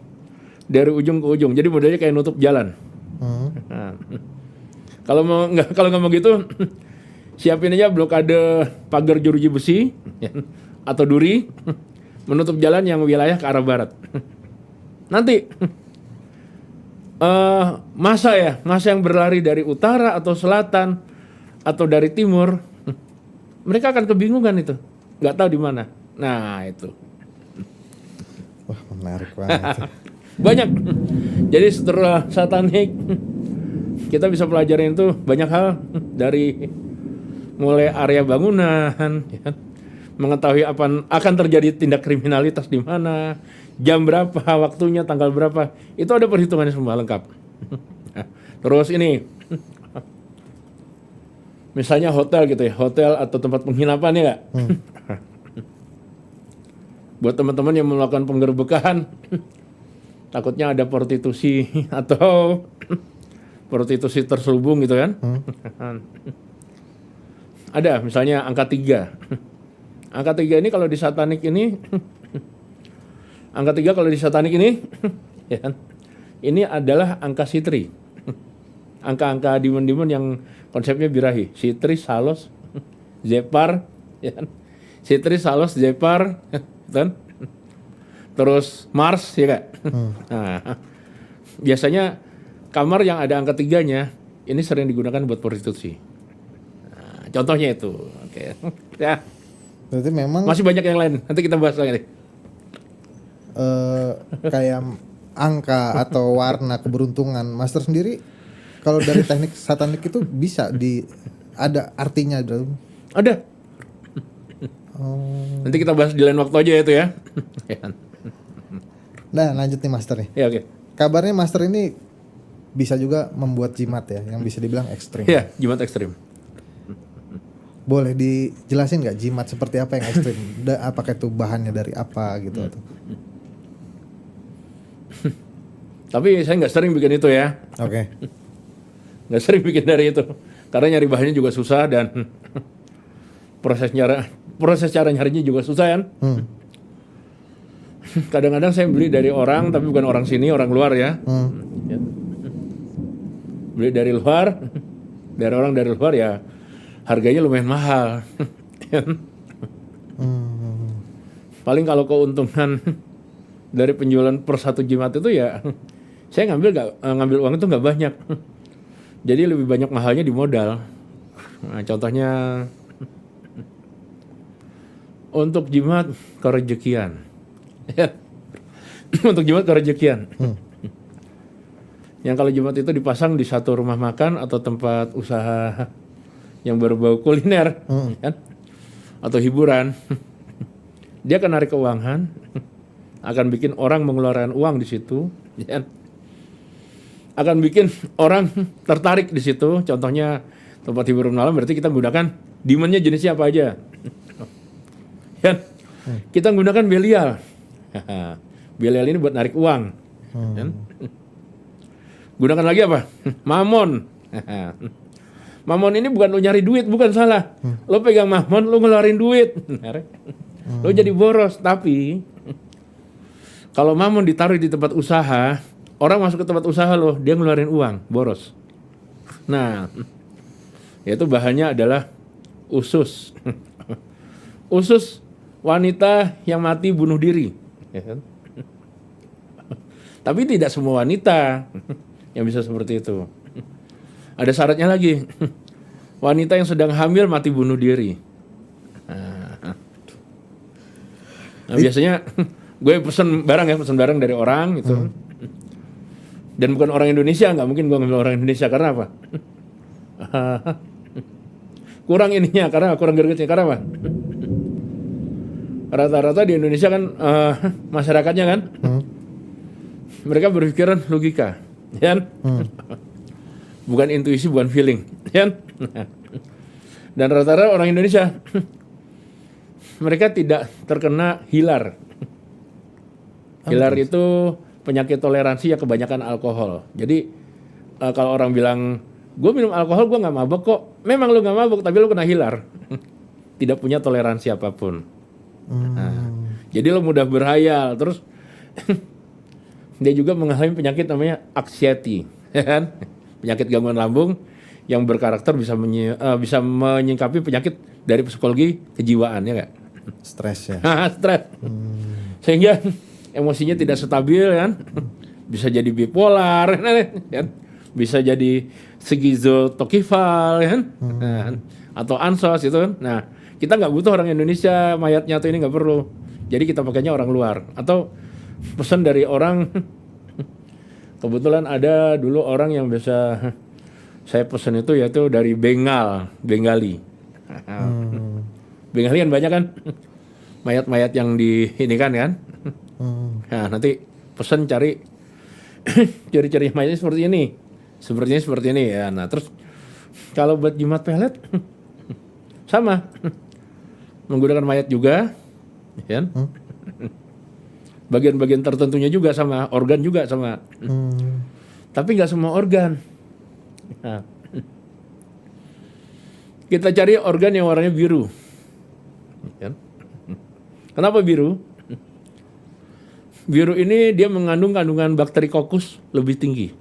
dari ujung ke ujung, jadi modelnya kayak nutup jalan. Nah, kalau nggak mau gitu, siapin aja blokade pagar jeruji besi atau duri menutup jalan yang wilayah ke arah barat. Nanti massa yang berlari dari utara atau selatan atau dari timur, mereka akan kebingungan itu, nggak tahu di mana. Nah itu. Wah, menarik banget. Banyak. Jadi setelah satanik, kita bisa pelajarin itu banyak hal, dari mulai area bangunan, ya, mengetahui apa akan terjadi tindak kriminalitas di mana, jam berapa, waktunya, tanggal berapa, itu ada perhitungannya semua lengkap. Terus ini, misalnya hotel gitu ya, hotel atau tempat penginapan ya nggak? Buat teman-teman yang melakukan penggerbekan, takutnya ada prostitusi atau prostitusi terselubung gitu kan. Ada misalnya angka 3. Angka 3 ini kalau di satanik ini, angka 3 kalau di satanik ini, ya kan, ini adalah angka sitri. Angka-angka demon-demon yang konsepnya birahi. Sitri, Salos, Zepar, ya kan. Sitri, Salos, Zepar, kan? Terus Mars, ya kak. Nah, biasanya kamar yang ada angka 3-nya ini sering digunakan buat prostitusi. Nah, contohnya itu, oke. Ya. Berarti memang Masih banyak yang lain. Nanti kita bahas lagi. kayak angka atau warna keberuntungan. Master sendiri kalau dari teknik satanik itu bisa ada artinya dalam. Ada. Nanti kita bahas di lain waktu aja itu ya. Nah, lanjut nih Master nih. Ya, oke. Kabarnya Master ini bisa juga membuat jimat ya, yang bisa dibilang ekstrim. Ya, jimat ekstrim. Boleh dijelasin nggak jimat seperti apa yang ekstrim? Apakah itu bahannya dari apa gitu atau? Tapi saya nggak sering bikin itu ya. Oke. Nggak sering bikin dari itu. Karena nyari bahannya juga susah dan proses cara nyarinya juga susah kan. Kadang-kadang saya beli dari orang tapi bukan orang sini, orang luar ya. Ya. Beli dari luar, dari luar ya harganya lumayan mahal. Paling kalau keuntungan dari penjualan per satu jimat itu ya saya ngambil uang itu nggak banyak. Jadi lebih banyak mahalnya di modal. Nah, contohnya untuk jimat kerejekian. Untuk jimat kerejekian. Yang kalau jimat itu dipasang di satu rumah makan atau tempat usaha yang berbau kuliner, kan? Atau hiburan, dia akan narik keuangan, akan bikin orang mengeluarkan uang di situ, kan? Akan bikin orang tertarik di situ. Contohnya tempat hiburan malam, berarti kita gunakan demonnya jenisnya apa aja, kan? Kita gunakan Belial. Belial ini buat narik uang, kan? Gunakan lagi apa? Mamon. Mamon ini bukan lo nyari duit, bukan salah. Lo pegang mamon, lo ngeluarin duit. Lo jadi boros. Tapi kalau mamon ditaruh di tempat usaha, orang masuk ke tempat usaha lo, dia ngeluarin uang, boros. Nah, yaitu bahannya adalah usus. Usus wanita yang mati bunuh diri. Tapi tidak semua wanita yang bisa seperti itu. Ada syaratnya lagi. Wanita yang sedang hamil mati bunuh diri. Nah, biasanya gue pesen barang dari orang itu. Dan bukan orang Indonesia, nggak mungkin gue ngambil orang Indonesia karena apa? Kurang ininya, karena kurang gregetnya, karena apa? Rata-rata di Indonesia kan masyarakatnya kan, mereka berpikiran logika, kan? Bukan intuisi, bukan feeling, kan? Dan rata-rata orang Indonesia mereka tidak terkena hilar. Hilar itu penyakit toleransi yang kebanyakan alkohol. Jadi kalau orang bilang gue minum alkohol gue nggak mabuk kok, memang lu nggak mabuk tapi lu kena hilar. Tidak punya toleransi apapun. Nah, jadi lo mudah berhayal. Terus dia juga mengalami penyakit namanya anxiety, kan? Penyakit gangguan lambung yang berkarakter bisa menyingkapi penyakit dari psikologi kejiwaan, ya nggak? Stres ya. Stres. Sehingga emosinya tidak stabil, kan? Bisa jadi bipolar, kan? Bisa jadi skizotokifal, kan? Atau ansos itu, kan? Nah, kita nggak butuh orang Indonesia mayat nyatu ini, nggak perlu. Jadi kita pakainya orang luar atau pesan dari orang. Kebetulan ada dulu orang yang bisa saya pesan itu yaitu dari Bengali. Bengali kan banyak kan mayat-mayat yang di ini kan. Nah, nanti pesan cari ciri-ciri mayatnya seperti ini. Sepertinya seperti ini ya. Nah, terus kalau buat jimat pelet sama. Menggunakan mayat juga ya. Bagian-bagian tertentunya juga sama, organ juga sama. Tapi nggak semua organ. Nah, kita cari organ yang warnanya biru. Ya. Kenapa biru? Biru ini dia mengandung kandungan bakteri kokus lebih tinggi.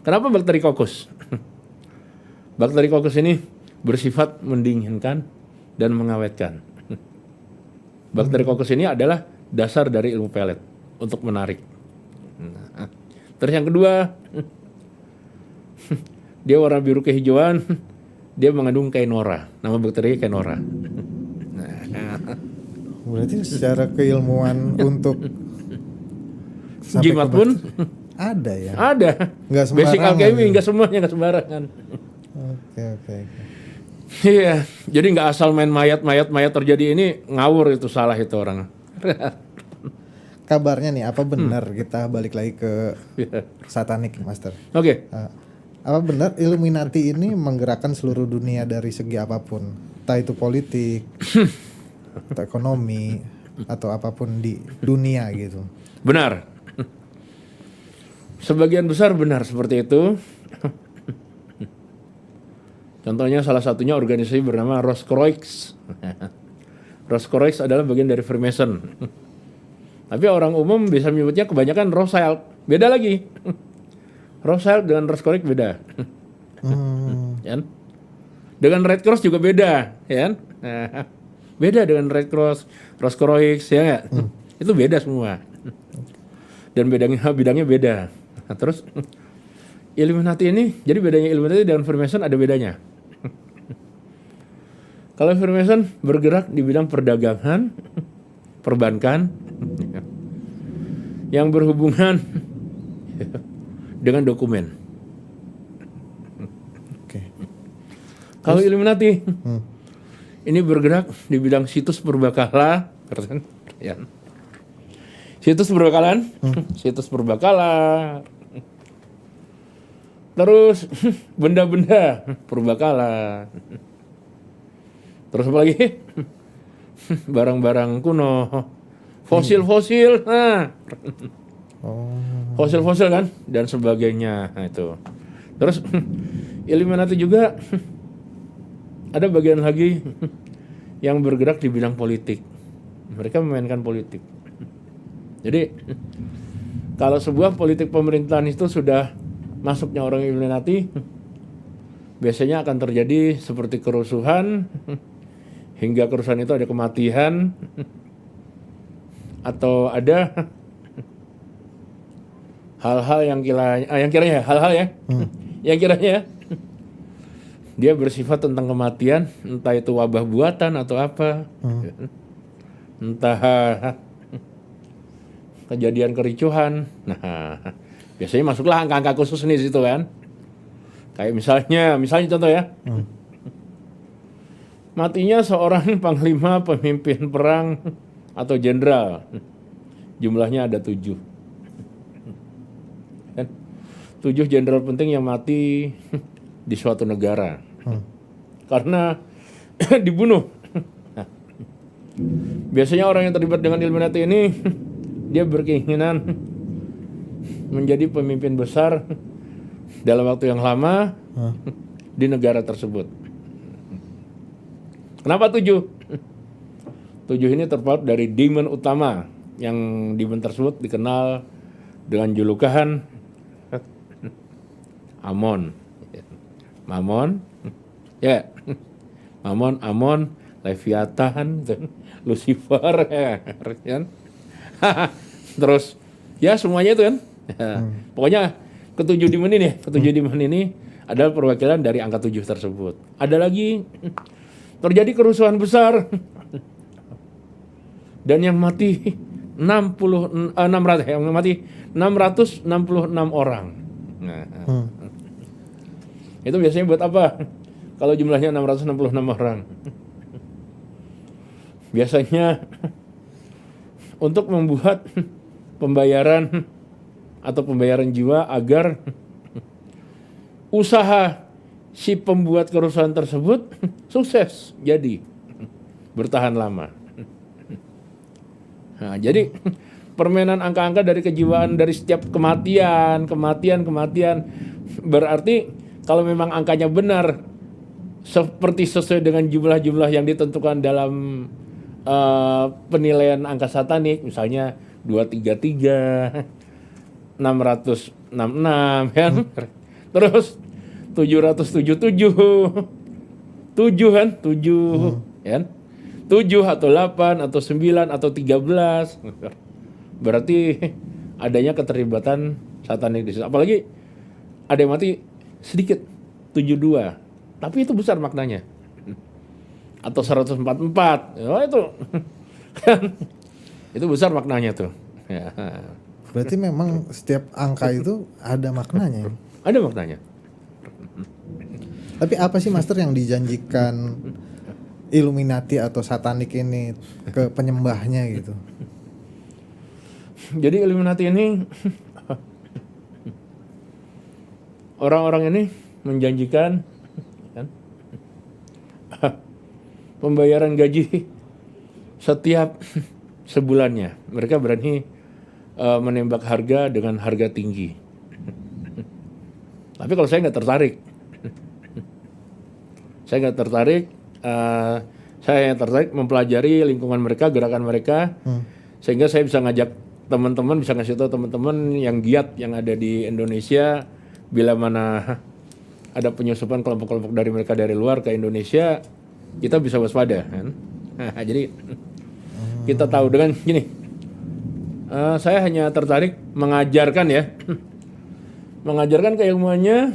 Kenapa bakteri kokus? Bakteri kokus ini bersifat mendinginkan dan mengawetkan. Bakteri kokus ini adalah dasar dari ilmu pelet untuk menarik. Nah, terus yang kedua, dia warna biru kehijauan, dia mengandung kainora. Nama bakterinya kainora. Berarti secara keilmuan untuk jimat pun ada ya? Ada. Nggak sembarangan. Basic alchemy nggak semuanya nggak sembarangan. Oke. Iya, jadi nggak asal main mayat terjadi ini ngawur, itu salah itu orang. Kabarnya nih, apa benar kita balik lagi ke satanik, Master? Oke. Apa benar Illuminati ini menggerakkan seluruh dunia dari segi apapun, entah itu politik, atau ekonomi, atau apapun di dunia gitu? Benar. Sebagian besar benar seperti itu. Contohnya salah satunya organisasi bernama Roscroix. Roscroix adalah bagian dari Freemason. Tapi orang umum bisa menyebutnya kebanyakan Rothschild. Beda lagi. Rothschild dengan Roscroix beda. Ya. Dengan Red Cross juga beda, ya. Beda dengan Red Cross, Roscroix, ya. Itu beda semua. Dan bidangnya beda. Nah, terus Illuminati ini, jadi bedanya Illuminati dengan Freemason ada bedanya. Kalau Freemason bergerak di bidang perdagangan, perbankan, yang berhubungan dengan dokumen. Oke. Kalau Illuminati, ini bergerak di bidang situs purbakala, ya. Situs perbakalan, situs purbakala. Terus benda-benda purbakala. Terus apa lagi? Barang-barang kuno, fosil-fosil, fosil-fosil kan, dan sebagainya. Nah, itu. Terus Illuminati juga ada bagian lagi yang bergerak di bidang politik. Mereka memainkan politik. Jadi kalau sebuah politik pemerintahan itu sudah masuknya orang Illuminati, biasanya akan terjadi seperti kerusuhan. Hingga kerusuhan itu ada kematian atau ada hal-hal yang kiranya dia bersifat tentang kematian, entah itu wabah buatan atau apa, entah kejadian kericuhan. Nah, biasanya masuklah angka-angka khusus nih situ kan. Kayak misalnya contoh ya. Matinya seorang panglima pemimpin perang atau jenderal. Jumlahnya ada 7. 7 jenderal penting yang mati di suatu negara. Karena dibunuh. Nah, biasanya orang yang terlibat dengan Illuminati ini, dia berkeinginan menjadi pemimpin besar dalam waktu yang lama di negara tersebut. Kenapa 7? 7 ini terpaut dari demon utama, yang demon tersebut dikenal dengan julukan Amon, Mamon, ya, Mamon, Amon, Leviathan, Lucifer, ya, kan? Terus, ya semuanya itu kan. Pokoknya ketujuh demon ini adalah perwakilan dari angka 7 tersebut. Ada lagi. Terjadi kerusuhan besar dan yang mati 666 orang. Nah, itu biasanya buat apa? Kalau jumlahnya 666 orang. biasanya untuk membuat pembayaran atau pembayaran jiwa agar usaha si pembuat kerusuhan tersebut sukses, jadi bertahan lama. Nah, jadi permainan angka-angka dari kejiwaan dari setiap kematian, berarti kalau memang angkanya benar seperti sesuai dengan jumlah-jumlah yang ditentukan dalam penilaian angka satanik, misalnya 233, 666 kan, terus 777, 7 kan, 7 kan, 7 atau 8 atau 9 atau 13, berarti adanya keterlibatan satanik di situ. Apalagi ada yang mati sedikit, 72, tapi itu besar maknanya. Atau 144, itu kan itu besar maknanya tuh. Ya. Berarti memang setiap angka itu ada maknanya. Ada maknanya. Tapi apa sih Master yang dijanjikan Illuminati atau satanik ini ke penyembahnya gitu? Jadi Illuminati ini orang-orang ini menjanjikan kan, pembayaran gaji setiap sebulannya. Mereka berani menembak harga dengan harga tinggi. Tapi kalau saya nggak tertarik, saya tertarik mempelajari lingkungan mereka, gerakan mereka, sehingga saya bisa ngajak teman-teman, bisa ngasih tahu teman-teman yang giat yang ada di Indonesia, bila mana ada penyusupan kelompok-kelompok dari mereka dari luar ke Indonesia, kita bisa waspada kan. Nah, jadi kita tahu dengan gini, saya hanya tertarik mengajarkan ya, mengajarkan keilmuannya.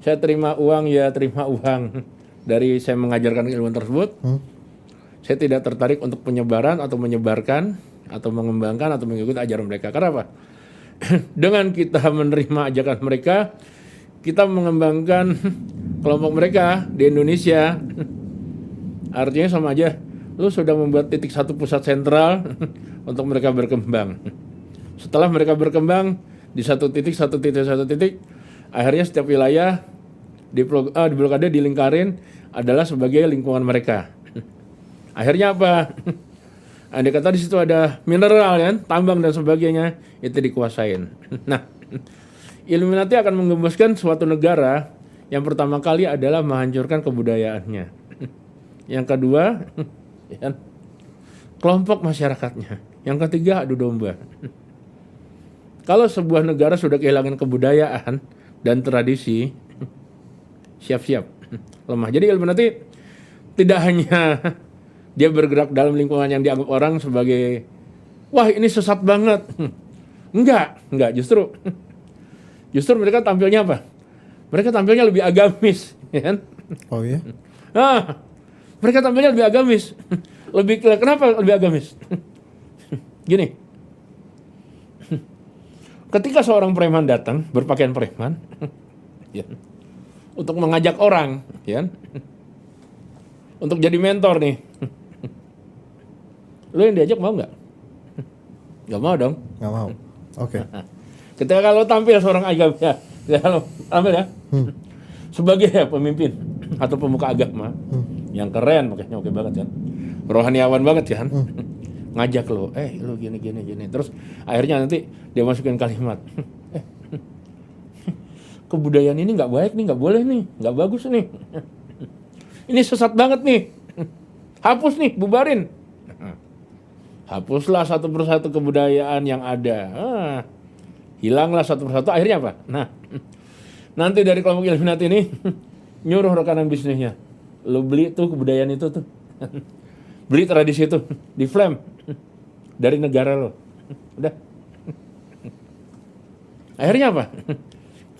Saya terima uang ya terima uang dari saya mengajarkan ilmu tersebut. Saya tidak tertarik untuk penyebaran atau menyebarkan atau mengembangkan atau mengikuti ajaran mereka. Karena apa? Dengan kita menerima ajakan mereka, kita mengembangkan kelompok mereka di Indonesia. Artinya sama aja, lu sudah membuat titik satu pusat sentral untuk mereka berkembang. Setelah mereka berkembang di satu titik, akhirnya setiap wilayah di blokade dilingkarin adalah sebagai lingkungan mereka. Akhirnya apa? Andai kata di situ ada mineral kan, tambang dan sebagainya, itu dikuasain. Nah, Illuminati akan menggembuskan suatu negara yang pertama kali adalah menghancurkan kebudayaannya. Yang kedua, ya, kelompok masyarakatnya. Yang ketiga, adu domba. Kalau sebuah negara sudah kehilangan kebudayaan dan tradisi, siap-siap lemah. Jadi Illuminati tidak hanya dia bergerak dalam lingkungan yang dianggap orang sebagai wah ini sesat banget. Enggak, justru mereka tampilnya apa? Mereka tampilnya lebih agamis, ya kan? Oh iya. Mereka tampilnya lebih agamis. Kenapa lebih agamis? Gini. Ketika seorang preman datang berpakaian preman, ya, untuk mengajak orang, ya, untuk jadi mentor nih, lu yang diajak mau nggak? Nggak mau dong. Nggak mau. Oke. Ketika kalau tampil seorang agama, ya kalau tampil ya, sebagai pemimpin atau pemuka agama yang keren, makanya oke banget kan, rohaniawan banget ya kan, ngajak lo, lu gini, terus akhirnya nanti dia masukin kalimat, kebudayaan ini nggak baik nih, nggak boleh nih, nggak bagus nih, ini sesat banget nih, hapus nih, bubarin. Hapuslah satu persatu kebudayaan yang ada. Hilanglah satu persatu. Akhirnya apa? Nah, nanti dari kelompok Illuminati ini nyuruh rekanan bisnisnya. Lo beli tuh kebudayaan itu tuh. Beli tradisi itu. Di flame. Dari negara lo. Udah. Akhirnya apa?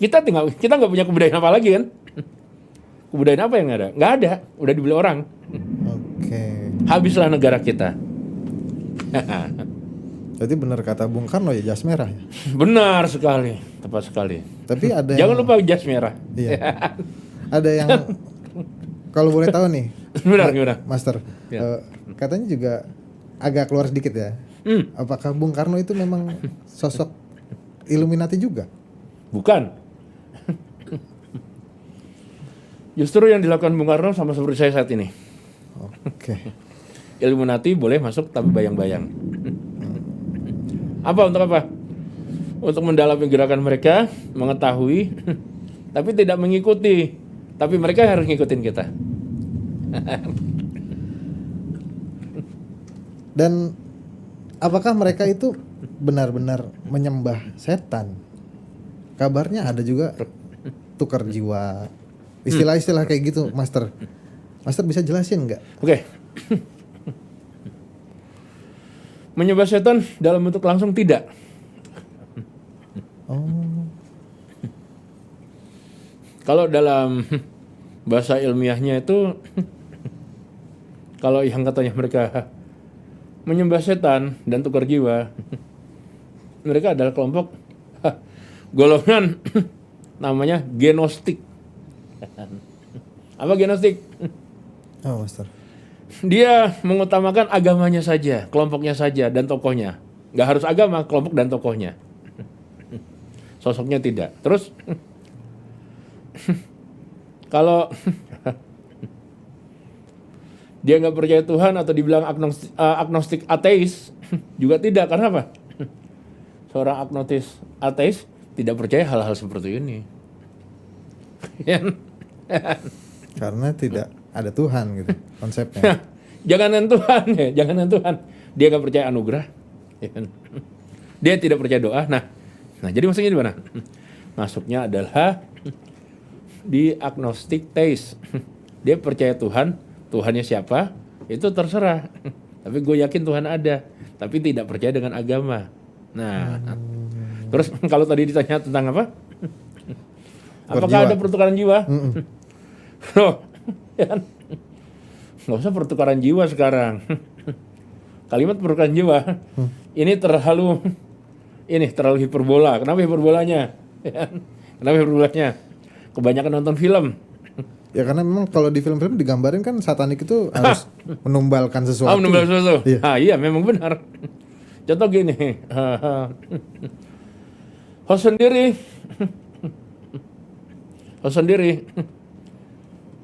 Kita nggak punya kebudayaan apa lagi kan? Kebudayaan apa yang ada? Nggak ada. Udah dibeli orang. Oke. Habislah negara kita. Jadi benar kata Bung Karno ya, jas merah ya? Benar sekali, tepat sekali. Tapi ada Jangan lupa jas merah. Iya. Ada yang kalau boleh tahu nih, Gimana? Master, Ya. katanya juga agak keluar sedikit ya. Apakah Bung Karno itu memang sosok Illuminati juga? Bukan. Justru yang dilakukan Bung Karno sama seperti saya saat ini. Oke. Illuminati boleh masuk tapi bayang-bayang. Apa untuk apa? Untuk mendalami gerakan mereka, mengetahui, tapi tidak mengikuti. Tapi mereka harus ngikutin kita. Dan apakah mereka itu benar-benar menyembah setan? Kabarnya ada juga tukar jiwa. Istilah-istilah kayak gitu, Master. Master bisa jelasin nggak? Oke. Menyembah setan dalam bentuk langsung tidak. Oh, Kalau dalam bahasa ilmiahnya itu, kalau yang katanya mereka menyembah setan dan tukar jiwa, mereka adalah kelompok golongan namanya genostik. Apa genostik? oh Master. Dia mengutamakan agamanya saja, kelompoknya saja, dan tokohnya. Nggak harus agama, kelompok dan tokohnya. Sosoknya tidak. Terus, kalau dia nggak percaya Tuhan atau dibilang agnostik ateis, juga tidak. Karena apa? Seorang agnostis ateis tidak percaya hal-hal seperti ini. Karena tidak ada Tuhan gitu konsepnya. Janganan Tuhan ya, janganan Tuhan. Dia nggak percaya anugerah. Dia tidak percaya doa. Nah, jadi maksudnya di mana? Masuknya adalah di agnostic theist. Dia percaya Tuhan, Tuhannya siapa? Itu terserah. Tapi gue yakin Tuhan ada, tapi tidak percaya dengan agama. Nah, terus kalau tadi ditanya tentang apa? Apakah ada pertukaran jiwa? Loh, ya kan? Nggak usah pertukaran jiwa sekarang. Kalimat pertukaran jiwa ini terlalu hiperbola. Kenapa hiperbolanya? Kenapa hiperbolanya? Kebanyakan nonton film. Ya karena memang kalau di film-film digambarin kan satanik itu harus menumbalkan sesuatu. Menumbalkan sesuatu. Iya. Iya, memang benar. Contoh gini, host sendiri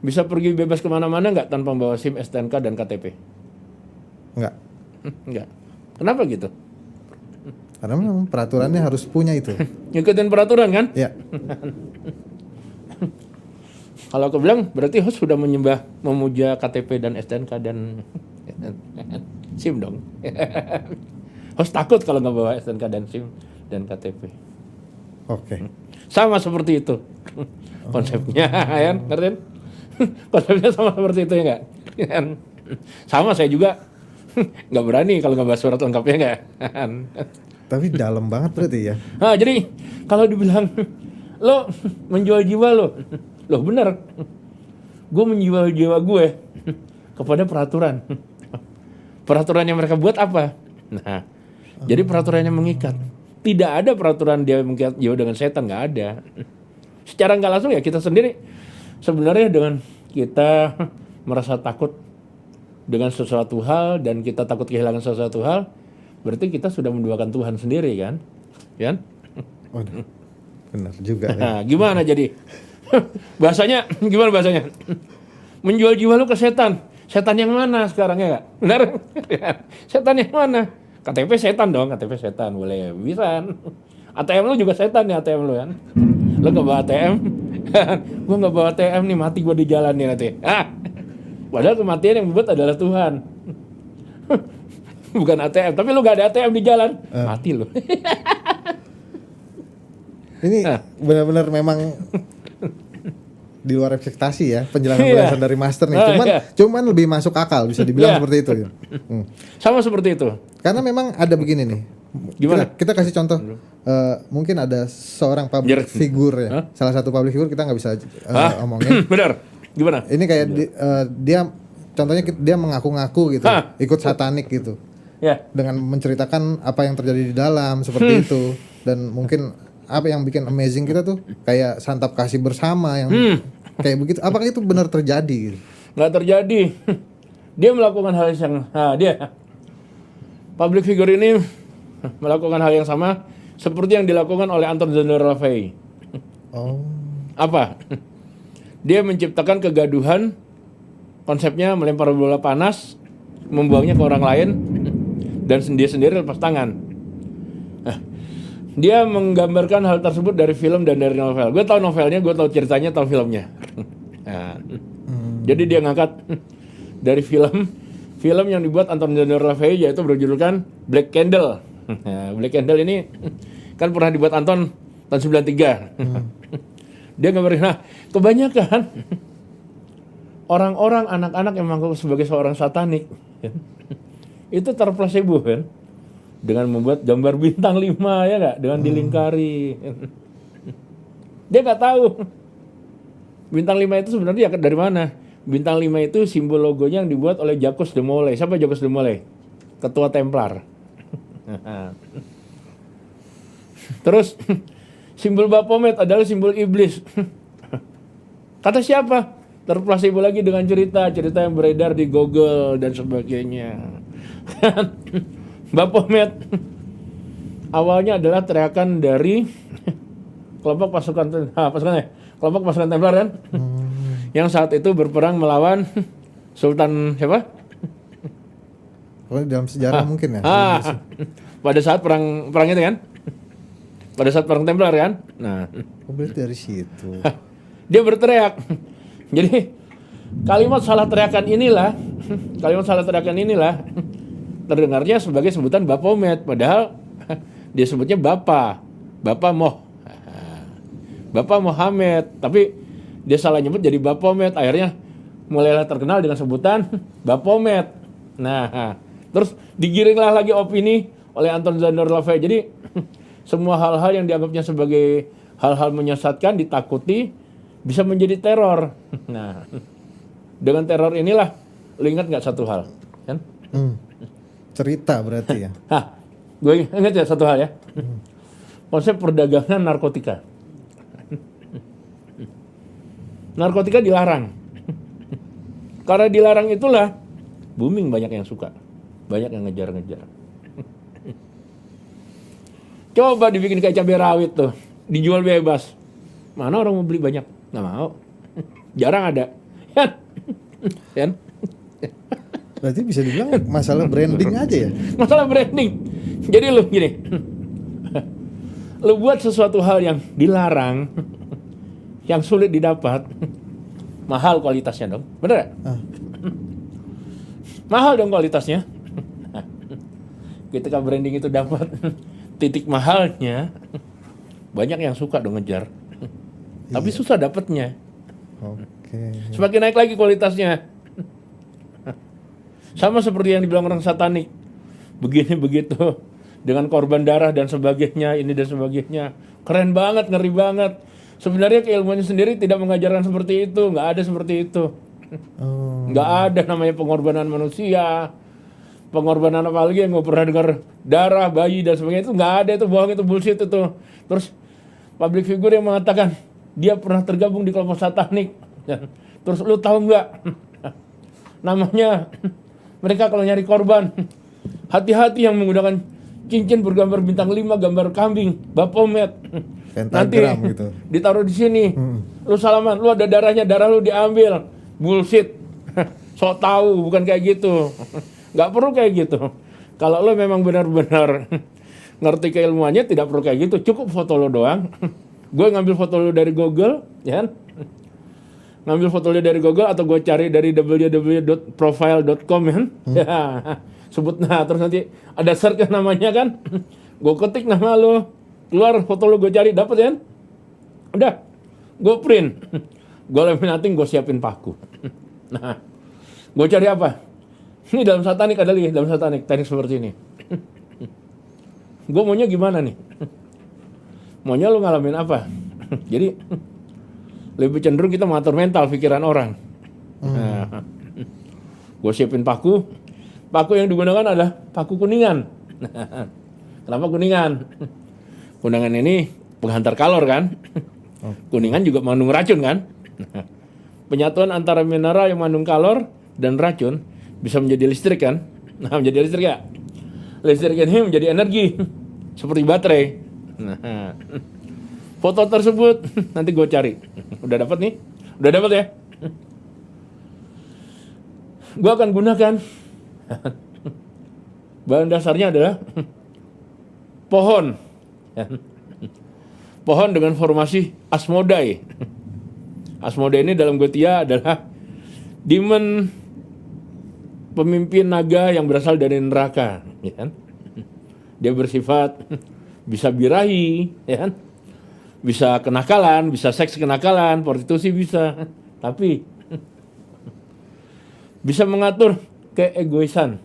bisa pergi bebas kemana-mana nggak tanpa membawa SIM, STNK, dan KTP? Enggak. Nggak. Kenapa gitu? Karena memang peraturannya harus punya itu. Ngikutin peraturan kan? Ya. Kalau aku bilang berarti host sudah memuja KTP dan STNK dan SIM dong. Host takut kalau nggak bawa STNK dan SIM dan KTP. Oke. Sama seperti itu konsepnya, ya, ngerti? Konsepnya sama seperti itu ya nggak? Sama saya juga nggak berani kalau nggak bawa surat lengkapnya nggak. Tapi dalam banget berarti ya. Nah, jadi kalau dibilang lo menjual jiwa lo bener. Gue menjual jiwa gue kepada peraturan. Peraturan yang mereka buat apa? Nah, jadi peraturan yang mengikat. Tidak ada peraturan dia mengikat jiwa dengan setan, nggak ada. Secara nggak langsung ya kita sendiri sebenarnya dengan kita merasa takut dengan sesuatu hal dan kita takut kehilangan sesuatu hal, berarti kita sudah menduakan Tuhan sendiri kan? Kan? Waduh. Benar juga. Ya. Nah, gimana jadi? Bahasanya gimana bahasanya? Menjual jiwa lu ke setan. Setan yang mana sekarang ya nggak? Benar? Setan yang mana? KTP setan dong, KTP setan boleh bisa. ATM lu juga setan ya ATM lu kan? Lu nggak bawa ATM? Gua nggak bawa ATM nih, mati gua di jalan nih nanti. Padahal kematian yang membuat adalah Tuhan. Bukan ATM, tapi lu nggak ada ATM di jalan, mati lu. Ini benar-benar memang di luar ekspektasi ya penjelasan dari Master nih. Cuman lebih masuk akal bisa dibilang seperti itu. Ya. Sama seperti itu. Karena memang ada begini nih. Gimana? Kita kasih contoh. Mungkin ada seorang public figure ya. Salah satu public figure kita nggak bisa omongin. Benar. Gimana? Ini kayak dia contohnya dia mengaku-ngaku gitu, ikut satanik gitu. Ya. Dengan menceritakan apa yang terjadi di dalam seperti itu dan mungkin apa yang bikin amazing kita tuh kayak santap kasih bersama yang kayak begitu. Apakah itu benar terjadi? Gitu? nggak terjadi. Dia melakukan hal yang dia public figure ini melakukan hal yang sama seperti yang dilakukan oleh Anton Zender LaVey. Oh. Apa? Dia menciptakan kegaduhan, konsepnya melempar bola panas, membuangnya ke orang lain, dan dia sendiri lepas tangan. Dia menggambarkan hal tersebut dari film dan dari novel. Gue tahu novelnya, gue tahu ceritanya, tahu filmnya. Jadi dia ngangkat dari film yang dibuat Anton Zender LaVey, yaitu berjudulkan Black Candle. Black Candle ini kan pernah dibuat Anton tahun 93. Dia gambarin, kebanyakan orang-orang, anak-anak yang mengaku sebagai seorang satanik itu terplasebo kan, dengan membuat gambar bintang 5 ya nggak, dengan dilingkari. Dia nggak tahu bintang 5 itu sebenarnya dari mana. Bintang 5 itu simbol logonya yang dibuat oleh Jacques de Molay. Siapa Jacques de Molay? Ketua Templar. Terus simbol Baphomet adalah simbol iblis. Kata siapa? Terplasebo lagi dengan cerita yang beredar di Google dan sebagainya. Baphomet awalnya adalah teriakan dari kelompok pasukan Templar kan, yang saat itu berperang melawan Sultan siapa? Oh, dalam sejarah mungkin ya. Pada saat perang itu kan, pada saat perang Templar kan. Nah, berarti dari situ. Dia berteriak. Jadi kalimat salah teriakan inilah terdengarnya sebagai sebutan Baphomet, padahal dia sebutnya Bapak Mohammed, tapi dia salah nyebut jadi Baphomet. Akhirnya mulailah terkenal dengan sebutan Baphomet. Nah, terus digiringlah lagi opini oleh Anton Zender LaVey. Jadi semua hal-hal yang dianggapnya sebagai hal-hal menyesatkan, ditakuti, bisa menjadi teror. Nah, dengan teror inilah, lu ingat nggak satu hal, kan? Cerita berarti ya. Gue ingat ya satu hal ya. Konsep perdagangan narkotika. Narkotika dilarang. Karena dilarang itulah booming, banyak yang suka, banyak yang ngejar-ngejar. Coba dibikin kayak cabai rawit tuh, dijual bebas. Mana orang mau beli banyak? Nggak mau. Jarang ada. Kan? Berarti bisa dibilang masalah branding aja ya? Masalah branding. Jadi lu gini, lu buat sesuatu hal yang dilarang, yang sulit didapat, mahal kualitasnya dong, bener gak? Mahal dong kualitasnya. Ketika branding itu dapat titik mahalnya, banyak yang suka dong ngejar. Tapi susah dapatnya. Oke. Semakin naik lagi kualitasnya. Sama seperti yang dibilang orang satanik. Begini begitu, dengan korban darah dan sebagainya, ini dan sebagainya. Keren banget, ngeri banget. Sebenarnya keilmuannya sendiri tidak mengajarkan seperti itu, nggak ada seperti itu. Nggak ada namanya pengorbanan manusia. Pengorbanan apalagi yang nggak pernah dengar darah, bayi dan sebagainya, itu nggak ada, itu bohong, itu bullshit itu. Terus public figure yang mengatakan dia pernah tergabung di kelompok satanik. Terus lu tahu nggak? Namanya mereka kalau nyari korban, hati-hati yang menggunakan cincin bergambar bintang 5, gambar kambing, Baphomet. Nanti gitu. Ditaruh di sini. Lu salaman, lu ada darahnya, darah lu diambil. Bullshit. Sok tahu, bukan kayak gitu. Nggak perlu kayak gitu. Kalau lu memang benar-benar ngerti keilmuannya, tidak perlu kayak gitu. Cukup foto lu doang. Gue ngambil foto lu dari Google, ya kan? Ngambil foto lu dari Google atau gue cari dari www.profile.com kan? Ya, sebut terus nanti ada search namanya kan? Gue ketik nama lu, keluar foto lu, gue cari, dapet kan? Udah, gue print, gue laminating, gue siapin paku. Nah, gue cari apa? Ini dalam satanik ada lagi, dalam satanik teknik seperti ini. Gue maunya gimana nih? Maunya lu ngalamin apa? Jadi lebih cenderung kita mengatur mental pikiran orang. Nah, gue siapin paku. Paku yang digunakan adalah paku kuningan. Kenapa kuningan? Kuningan ini penghantar kalor kan. Kuningan juga mengandung racun kan. Penyatuan antara mineral yang mengandung kalor dan racun bisa menjadi listrik kan? Nah, menjadi listrik ya. Listrik ini menjadi energi seperti baterai. Nah, foto tersebut nanti gue cari. Udah dapat nih? Udah dapat ya? Gue akan gunakan bahan dasarnya adalah pohon. Pohon dengan formasi Asmodai. Asmodai ini dalam Gotia adalah demon pemimpin naga yang berasal dari neraka, ya kan? Dia bersifat bisa birahi, ya kan? Bisa kenakalan, bisa seks kenakalan, prostitusi bisa, tapi bisa mengatur keegoisan,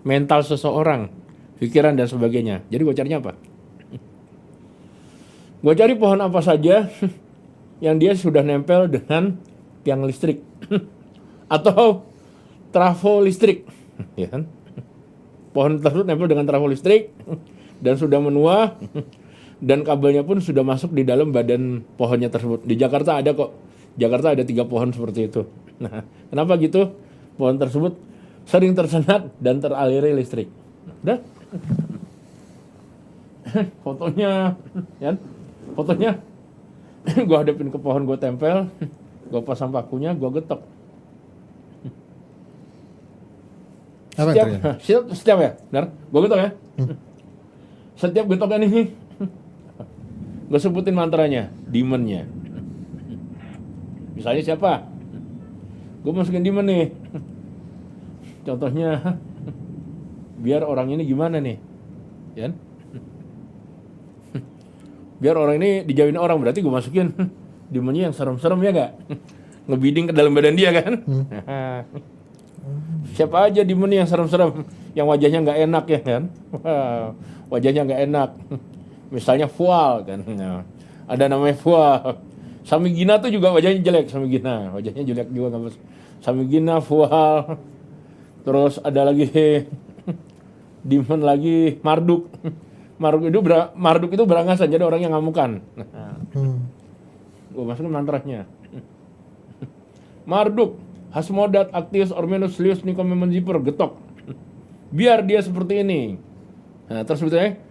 mental seseorang, pikiran dan sebagainya. Jadi gue carinya apa? Gue cari pohon apa saja yang dia sudah nempel dengan tiang listrik atau trafo listrik, ya kan? Pohon tersebut nempel dengan trafo listrik dan sudah menua dan kabelnya pun sudah masuk di dalam badan pohonnya tersebut. Di Jakarta ada kok. Jakarta ada 3 pohon seperti itu. Nah, kenapa gitu? Pohon tersebut sering tersengat dan teraliri listrik. Udah? Fotonya, ya? Fotonya gue hadapin ke pohon, gue tempel, gue pasang pakunya, gue getok. Apa yang terjadi? Setiap ya, benar? Gue getok ya. Setiap getokan ini, gue sebutin mantranya, demonnya. Misalnya siapa? Gue masukin demon nih. Contohnya, biar orang ini gimana nih, ya? Biar orang ini dijauhin orang, berarti gue masukin demonnya yang serem-serem ya gak? Ngebiding ke dalam badan dia kan? Siapa aja demon yang serem-serem, yang wajahnya nggak enak ya kan? Wajahnya nggak enak. Misalnya Fual kan? Ada namanya Fual. Samigina tuh juga wajahnya jelek, Samigina. Wajahnya jelek juga nggak mas. Samigina, Fual. Terus ada lagi demon lagi Marduk. Marduk itu berangasan, jadi orang yang ngamukan. Gue masukin mantranya. Marduk, Hasmodat, Actius, Ormenus, Lius, Nikomemon, Zipper, getok. Biar dia seperti ini. Nah, terus sebetulnya,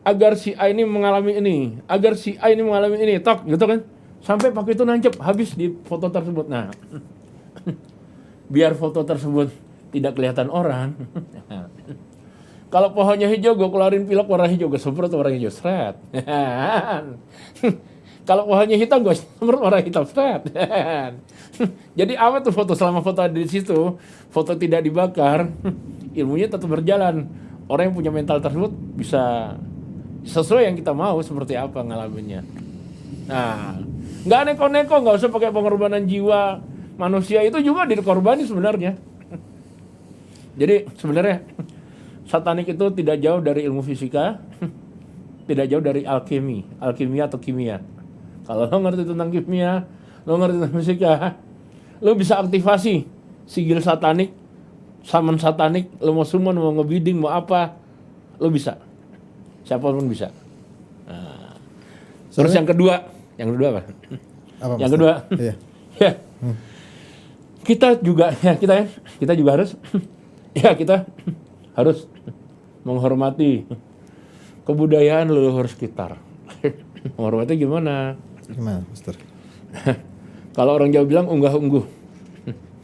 agar si A ini mengalami ini, agar si A ini mengalami ini, tok, gitu kan. Sampai pakai itu nancep, habis di foto tersebut. Nah, biar foto tersebut tidak kelihatan orang. Kalau pohonnya hijau, gue keluarin pilok warna hijau, gue semprot warna hijau, seret. Kalau pohonnya hitam, gue semprot warna hitam, seret. Jadi apa tuh foto? Selama foto ada di situ, foto tidak dibakar, ilmunya tetap berjalan. Orang yang punya mental tersebut bisa sesuai yang kita mau seperti apa ngalaminnya. Nah, nggak neko-neko, nggak usah pakai pengorbanan jiwa manusia, itu juga dikorbani sebenarnya. Jadi sebenarnya satanik itu tidak jauh dari ilmu fisika, tidak jauh dari alkimia atau kimia. Kalau lo ngerti tentang kimia, lo ngerti tentang fisika, lo bisa aktivasi sigil satanik, summon satanik, lo mau summon, mau ngebidding, mau apa, lo bisa. Siapapun bisa. Nah, terus yang kedua apa? Yang kedua, iya. ya, kita juga harus, kita harus menghormati kebudayaan leluhur sekitar. Menghormati gimana? Gimana, Mister? Kalau orang Jawa bilang unggah-ungguh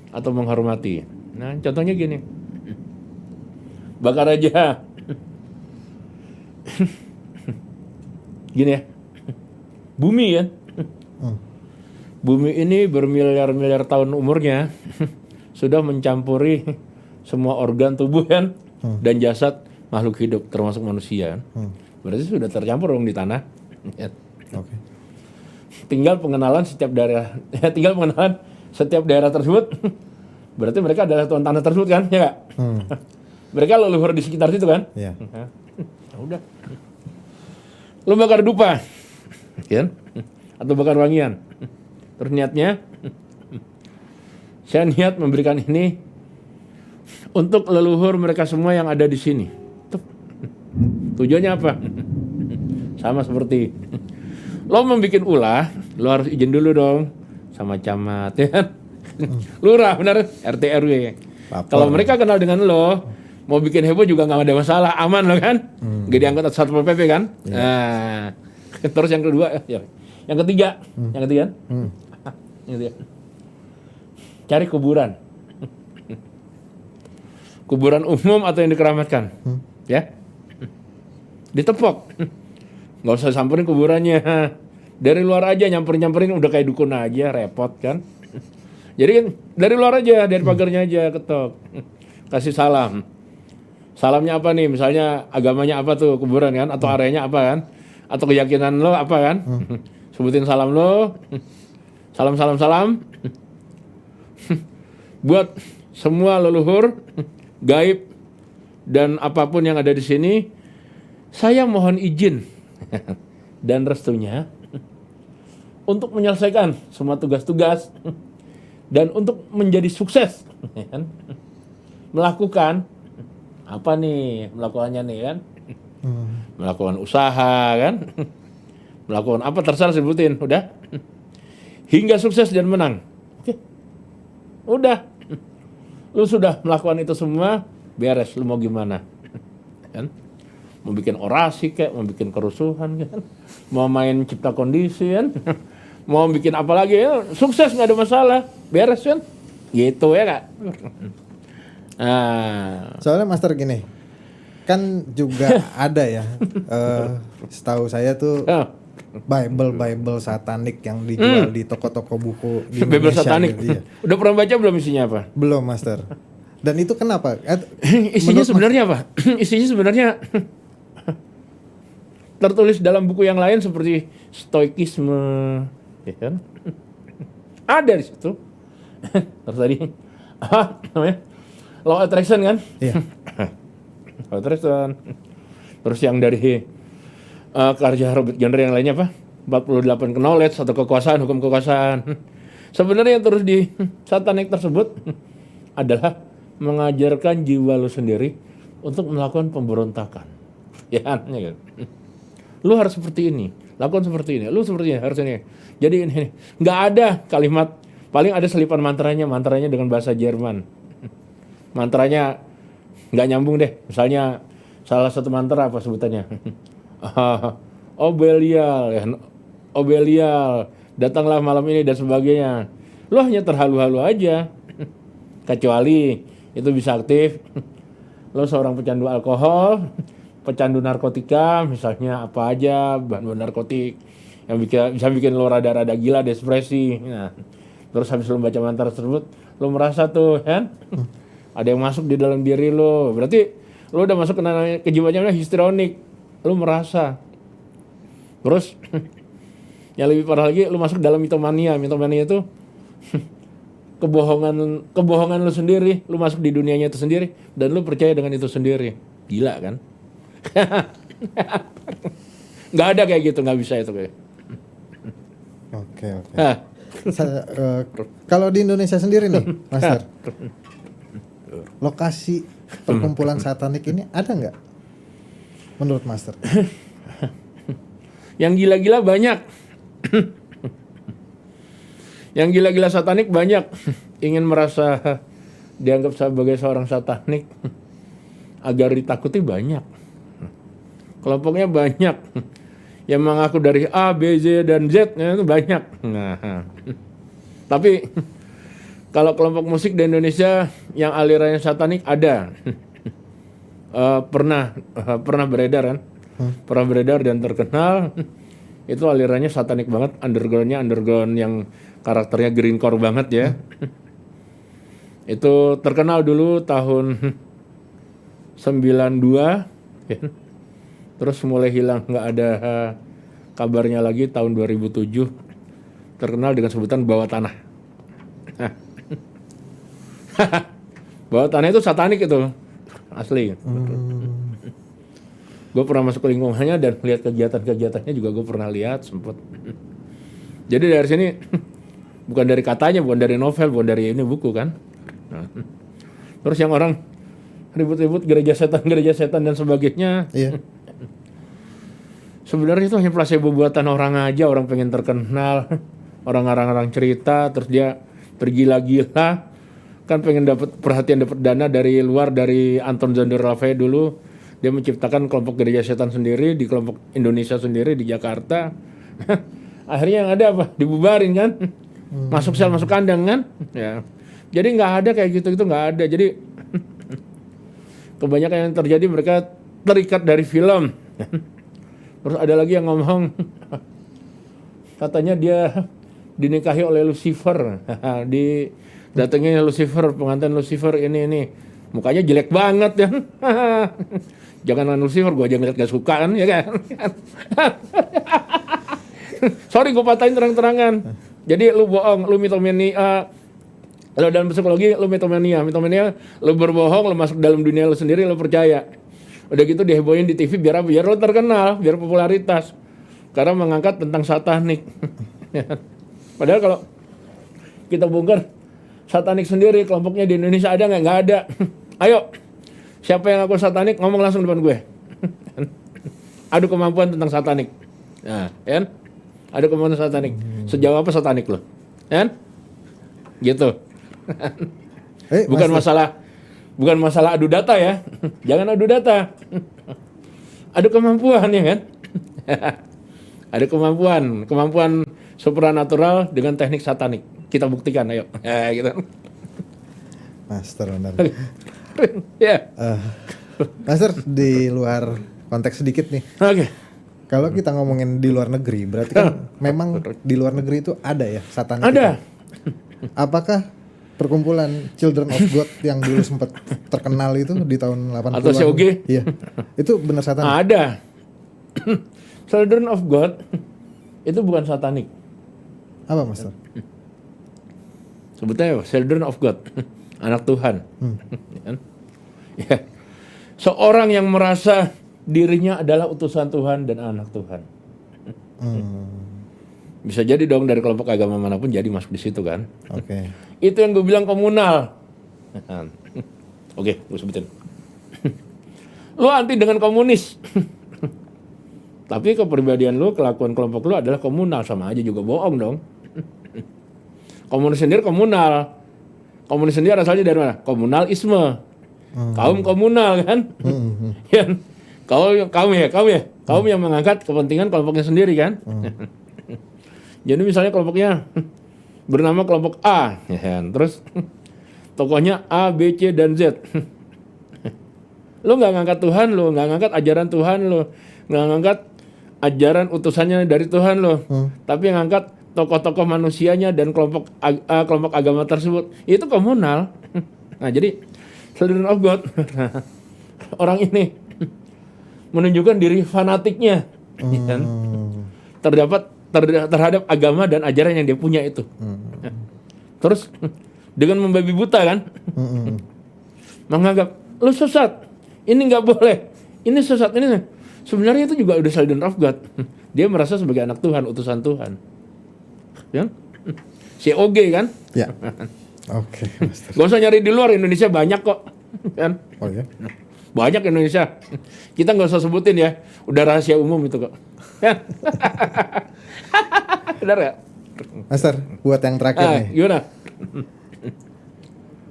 atau menghormati. Nah, contohnya gini. Bakar aja. Gini ya. Bumi ya. Bumi ini bermiliar-miliar tahun umurnya sudah mencampuri semua organ tubuh kan dan jasad makhluk hidup termasuk manusia kan. Berarti sudah tercampur dong di tanah. Oke. Tinggal pengenalan setiap daerah tersebut. Berarti mereka adalah tuan tanah tersebut kan, ya nggak? Mereka leluhur di sekitar situ kan? Iya. Udah. Lo bakar dupa, kan? Atau bakar wangian. Terus niatnya, saya niat memberikan ini untuk leluhur mereka semua yang ada di sini. Tujuannya apa? Sama seperti lo membuat ulah, lo harus izin dulu dong sama camat, ya kan? Lurah, benar, RT RW. Kalau mereka kenal dengan lo, mau bikin heboh juga nggak ada masalah, aman lo kan? Gak diangkat Satpol PP kan? Nah, terus yang kedua, yang ketiga, yang ketiga, cari kuburan, kuburan umum atau yang dikeramatkan, ya, ditepok, nggak usah samperin kuburannya, dari luar aja nyamperin udah kayak dukun aja, repot kan? Jadi dari luar aja, dari pagarnya aja ketok, kasih salam. Salamnya apa nih? Misalnya agamanya apa tuh kuburan kan? Atau areanya apa kan? Atau keyakinan lo apa kan? Sebutin salam lo. Salam. Buat semua leluhur, gaib, dan apapun yang ada di sini, saya mohon izin dan restunya untuk menyelesaikan semua tugas-tugas dan untuk menjadi sukses, kan? Melakukan apa nih? Melakukannya nih kan? Melakukan usaha kan? Melakukan apa terserah sebutin, udah? Hingga sukses dan menang. Oke. Udah. Lu sudah melakukan itu semua, beres, lu mau gimana? Kan? Mau bikin orasi kayak, mau bikin kerusuhan kan? Mau main cipta kondisi kan? Mau bikin apa lagi ya? Sukses, nggak ada masalah, beres kan? Gitu ya Kak. Nah, soalnya Master gini, kan juga ada ya, setahu saya tuh Bible satanik yang dijual di toko-toko buku di Bible Indonesia. satanik. Gitu, ya. Udah pernah baca belum isinya apa? Belum Master. Dan itu kenapa? Isinya sebenarnya apa? Isinya sebenarnya tertulis dalam buku yang lain seperti stoikisme, ya kan? Ada di situ. Terus tadi apa namanya? Law attraction kan? Iya. Law attraction. Terus yang dari karya Robert Gardner yang lainnya apa? 48 knowledge atau kekuasaan, hukum kekuasaan. Sebenarnya yang terus di satanik tersebut adalah mengajarkan jiwa lu sendiri untuk melakukan pemberontakan. Ya kan? Lu harus seperti ini, lakukan seperti ini, lu seperti ini, harus ini. Jadi ini, nggak ada kalimat, paling ada selipan mantranya dengan bahasa Jerman. Mantranya nggak nyambung deh. Misalnya salah satu mantra apa sebutannya? Obelial, datanglah malam ini dan sebagainya. Lu hanya terhalu-halu aja. Kecuali itu bisa aktif. Lu seorang pecandu alkohol, pecandu narkotika, misalnya apa aja, bahan narkotik yang bisa bikin lo rada-rada gila, depresi. Nah, terus habis lo baca mantra tersebut, lo merasa tuh, kan? Ada yang masuk di dalam diri lo. Berarti lo udah masuk ke jiwanya histrionik. Lo merasa. Terus yang lebih parah lagi, lo masuk dalam mitomania. Mitomania itu kebohongan lo sendiri. Lo masuk di dunianya itu sendiri dan lo percaya dengan itu sendiri. Gila kan? Nggak ada kayak gitu, nggak bisa itu kayak. Oke. Kalau di Indonesia sendiri nih, Master, lokasi perkumpulan satanik ini ada nggak? Menurut Master? Yang gila-gila banyak. Yang gila-gila satanik banyak. Ingin merasa dianggap sebagai seorang satanik agar ditakuti banyak. Kelompoknya banyak. Yang mengaku dari A, B, Z, dan Z itu banyak. Nah, tapi kalau kelompok musik di Indonesia yang alirannya satanik ada. Pernah beredar kan? Pernah beredar dan terkenal. Itu alirannya satanik banget, underground yang karakternya greencore banget ya. Itu terkenal dulu tahun 92 ya. Terus mulai hilang, nggak ada kabarnya lagi tahun 2007. Terkenal dengan sebutan bawah tanah. Bawah tanah itu satanik itu, asli. Gue pernah masuk ke lingkungannya dan lihat kegiatan-kegiatannya juga gue pernah lihat sempet. Jadi dari sini bukan dari katanya, bukan dari novel, bukan dari ini buku kan. Nah. Terus yang orang ribut-ribut gereja setan dan sebagainya. Iya. Sebenarnya itu hanya placebo buatan orang aja, orang pengen terkenal. orang cerita, terus dia tergila-gila, kan pengen dapat perhatian, dapat dana dari luar, dari Anton Zonder Lafay dulu. Dia menciptakan kelompok gereja setan sendiri di kelompok Indonesia sendiri di Jakarta. Akhirnya yang ada apa? Dibubarin kan? Masuk sel, masuk kandang kan? Ya. Jadi nggak ada kayak gitu nggak ada. Jadi kebanyakan yang terjadi mereka terikat dari film. Terus ada lagi yang ngomong katanya dia dinikahi oleh Lucifer. Datangnya Lucifer, pengantin Lucifer ini. Mukanya jelek banget ya. Jangan Lucifer, gue aja ngeliat gak suka kan, ya kan? Sorry, gue patahin terang-terangan. Jadi lu bohong, lu mitomania. Kalau dalam psikologi, lu mitomania. Mitomania, lu berbohong, lu masuk dalam dunia lu sendiri, lu percaya. Udah gitu dihebohin di TV biar apa? Biar lu terkenal, biar popularitas. Karena mengangkat tentang satanik. Padahal kalau kita bongkar satanik sendiri, kelompoknya di Indonesia ada nggak? Nggak ada. Ayo. Siapa yang ngaku satanik, ngomong langsung depan gue. Adu kemampuan tentang satanik. Nah, kan? Adu kemampuan satanik. Sejauh apa satanik lo? Kan? Gitu. Bukan masalah adu data ya. Jangan adu data. Adu kemampuan ya kan? Ada kemampuan supranatural dengan teknik satanik. Kita buktikan, ayo. Gitu. Master benar. Ya. Master, di luar konteks sedikit nih. Oke. Kalau kita ngomongin di luar negeri, berarti kan memang di luar negeri itu ada ya satanik. Ada. Itu. Apakah perkumpulan Children of God yang dulu sempat terkenal itu di tahun 80-an? Atau COG? Iya. Itu benar satanik? Ada. Children of God itu bukan satanik. Apa, Master? Sebutnya Children of God. Anak Tuhan. Ya. Seorang yang merasa dirinya adalah utusan Tuhan dan anak Tuhan. Bisa jadi dong dari kelompok agama manapun jadi masuk di situ kan. Oke. Itu yang gue bilang komunal. Oke, gue sebutin. Lu anti dengan komunis. Tapi kepribadian lu, kelakuan kelompok lu adalah komunal, sama aja juga bohong dong. Komunis sendiri komunal. Komunis sendiri asalnya dari mana? Komunalisme. Kaum komunal kan? Ya. Kaum yang mengangkat kepentingan kelompoknya sendiri kan? Jadi misalnya kelompoknya bernama kelompok A, ya kan? Terus tokohnya A, B, C, dan Z. Lu nggak ngangkat Tuhan, lu nggak ngangkat ajaran Tuhan, lu nggak ngangkat ajaran utusannya dari Tuhan, lu. Tapi yang ngangkat tokoh-tokoh manusianya dan kelompok agama tersebut, itu komunal. Nah, jadi Children of God, orang ini menunjukkan diri fanatiknya, kan? Terhadap agama dan ajaran yang dia punya itu. Terus dengan membabi buta kan, menganggap lu sesat, ini nggak boleh, ini sesat, ini sebenarnya itu juga udah Children of God. Dia merasa sebagai anak Tuhan, utusan Tuhan. Ya? COG kan? Ya. Oke, Master. Gak usah nyari di luar, Indonesia banyak kok. Kan? Oh ya. Banyak Indonesia. Kita nggak usah sebutin ya, udah rahasia umum itu kok. Benar ya? Master, buat yang terakhir nih. Gimana?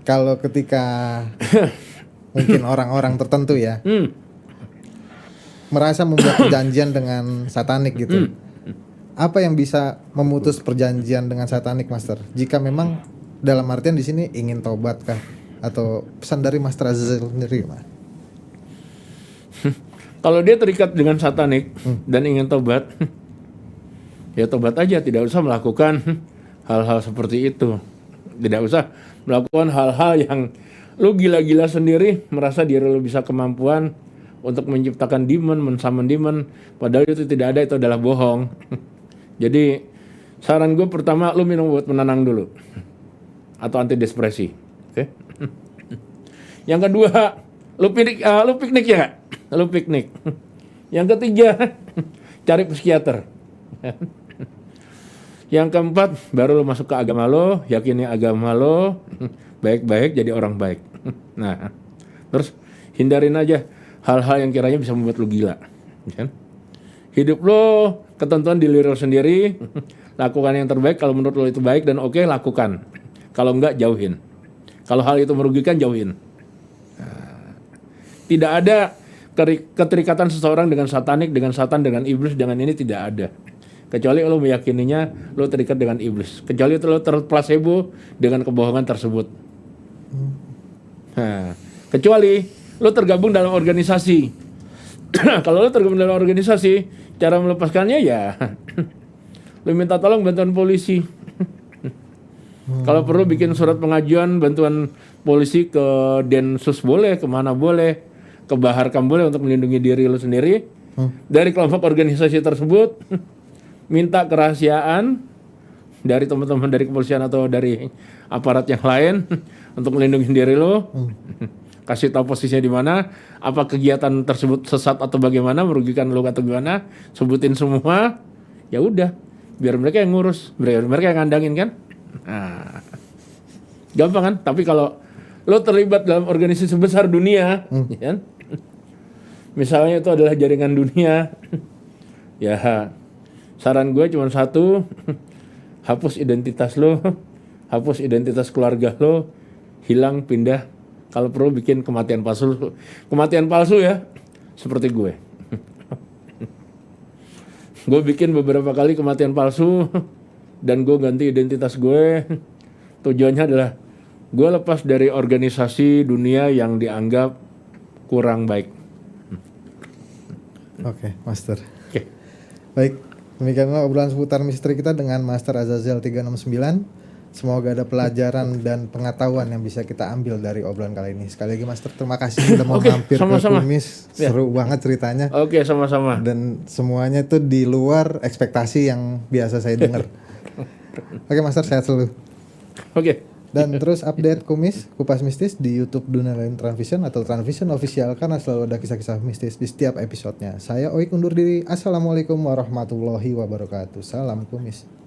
Kalau ketika mungkin orang-orang tertentu ya merasa membuat perjanjian dengan satanik gitu. Apa yang bisa memutus perjanjian dengan satanik, Master? Jika memang dalam artian di sini ingin tobat kah? Atau pesan dari Master Azazel sendiri gimana? Kalau dia terikat dengan satanik dan ingin tobat, ya tobat aja, tidak usah melakukan hal-hal seperti itu. Tidak usah melakukan hal-hal yang lu gila-gila sendiri, merasa diri lu bisa kemampuan untuk menciptakan demon, mensummon demon, padahal itu tidak ada, itu adalah bohong. Jadi saran gue pertama, lu minum obat penenang dulu atau antidepresi. Oke? Yang kedua, lu piknik ya, lu piknik. Yang ketiga, cari psikiater. Yang keempat, baru lu masuk ke agama lo, yakini agama lo, baik-baik jadi orang baik. Nah, terus hindarin aja hal-hal yang kiranya bisa membuat lu gila, kan? Hidup lo ketentuan diri lo sendiri, Lakukan yang terbaik, kalau menurut lo itu baik dan oke, lakukan. Kalau enggak, jauhin. Kalau hal itu merugikan, jauhin. Tidak ada keterikatan seseorang dengan satanik, dengan satan, dengan iblis, dengan ini tidak ada. Kecuali lo meyakininya lo terikat dengan iblis. Kecuali lo terplacebo dengan kebohongan tersebut. Nah, kecuali lo tergabung dalam organisasi. Kalau lo tergabung dalam organisasi, cara melepaskannya ya lo minta tolong bantuan polisi. Kalau perlu bikin surat pengajuan bantuan polisi ke Densus boleh, kemana boleh, ke Baharkam boleh untuk melindungi diri lo sendiri dari kelompok organisasi tersebut. Minta kerahasiaan dari teman-teman dari kepolisian atau dari aparat yang lain untuk melindungi diri lo. Kasih tahu posisinya di mana, apa kegiatan tersebut sesat atau bagaimana, merugikan lo atau gimana, sebutin semua. Ya udah, biar mereka yang ngurus, biar mereka yang ngandangin kan. Nah, gampang kan? Tapi kalau lo terlibat dalam organisasi besar dunia, ya, misalnya itu adalah jaringan dunia, ya saran gue cuma satu, hapus identitas lo, hapus identitas keluarga lo, hilang, pindah. Kalau perlu bikin kematian palsu ya, seperti gue. Gue bikin beberapa kali kematian palsu dan gue ganti identitas gue. Tujuannya adalah gue lepas dari organisasi dunia yang dianggap kurang baik. Oke, Master. Oke. Baik, demikianlah obrolan seputar misteri kita dengan Master Azazel 369. Semoga ada pelajaran dan pengetahuan yang bisa kita ambil dari obrolan kali ini. Sekali lagi Master, terima kasih sudah mau mampir sama-sama. ke Kumis. Seru banget ceritanya. Oke, sama-sama. Dan semuanya itu di luar ekspektasi yang biasa saya dengar. Oke Master, sehat selalu. Oke. Dan terus update Kumis, Kupas Mistis di YouTube Dunia Lain Transvision atau Transvision Official, karena selalu ada kisah-kisah mistis di setiap episodenya. Saya Oik undur diri. Assalamualaikum warahmatullahi wabarakatuh. Salam Kumis.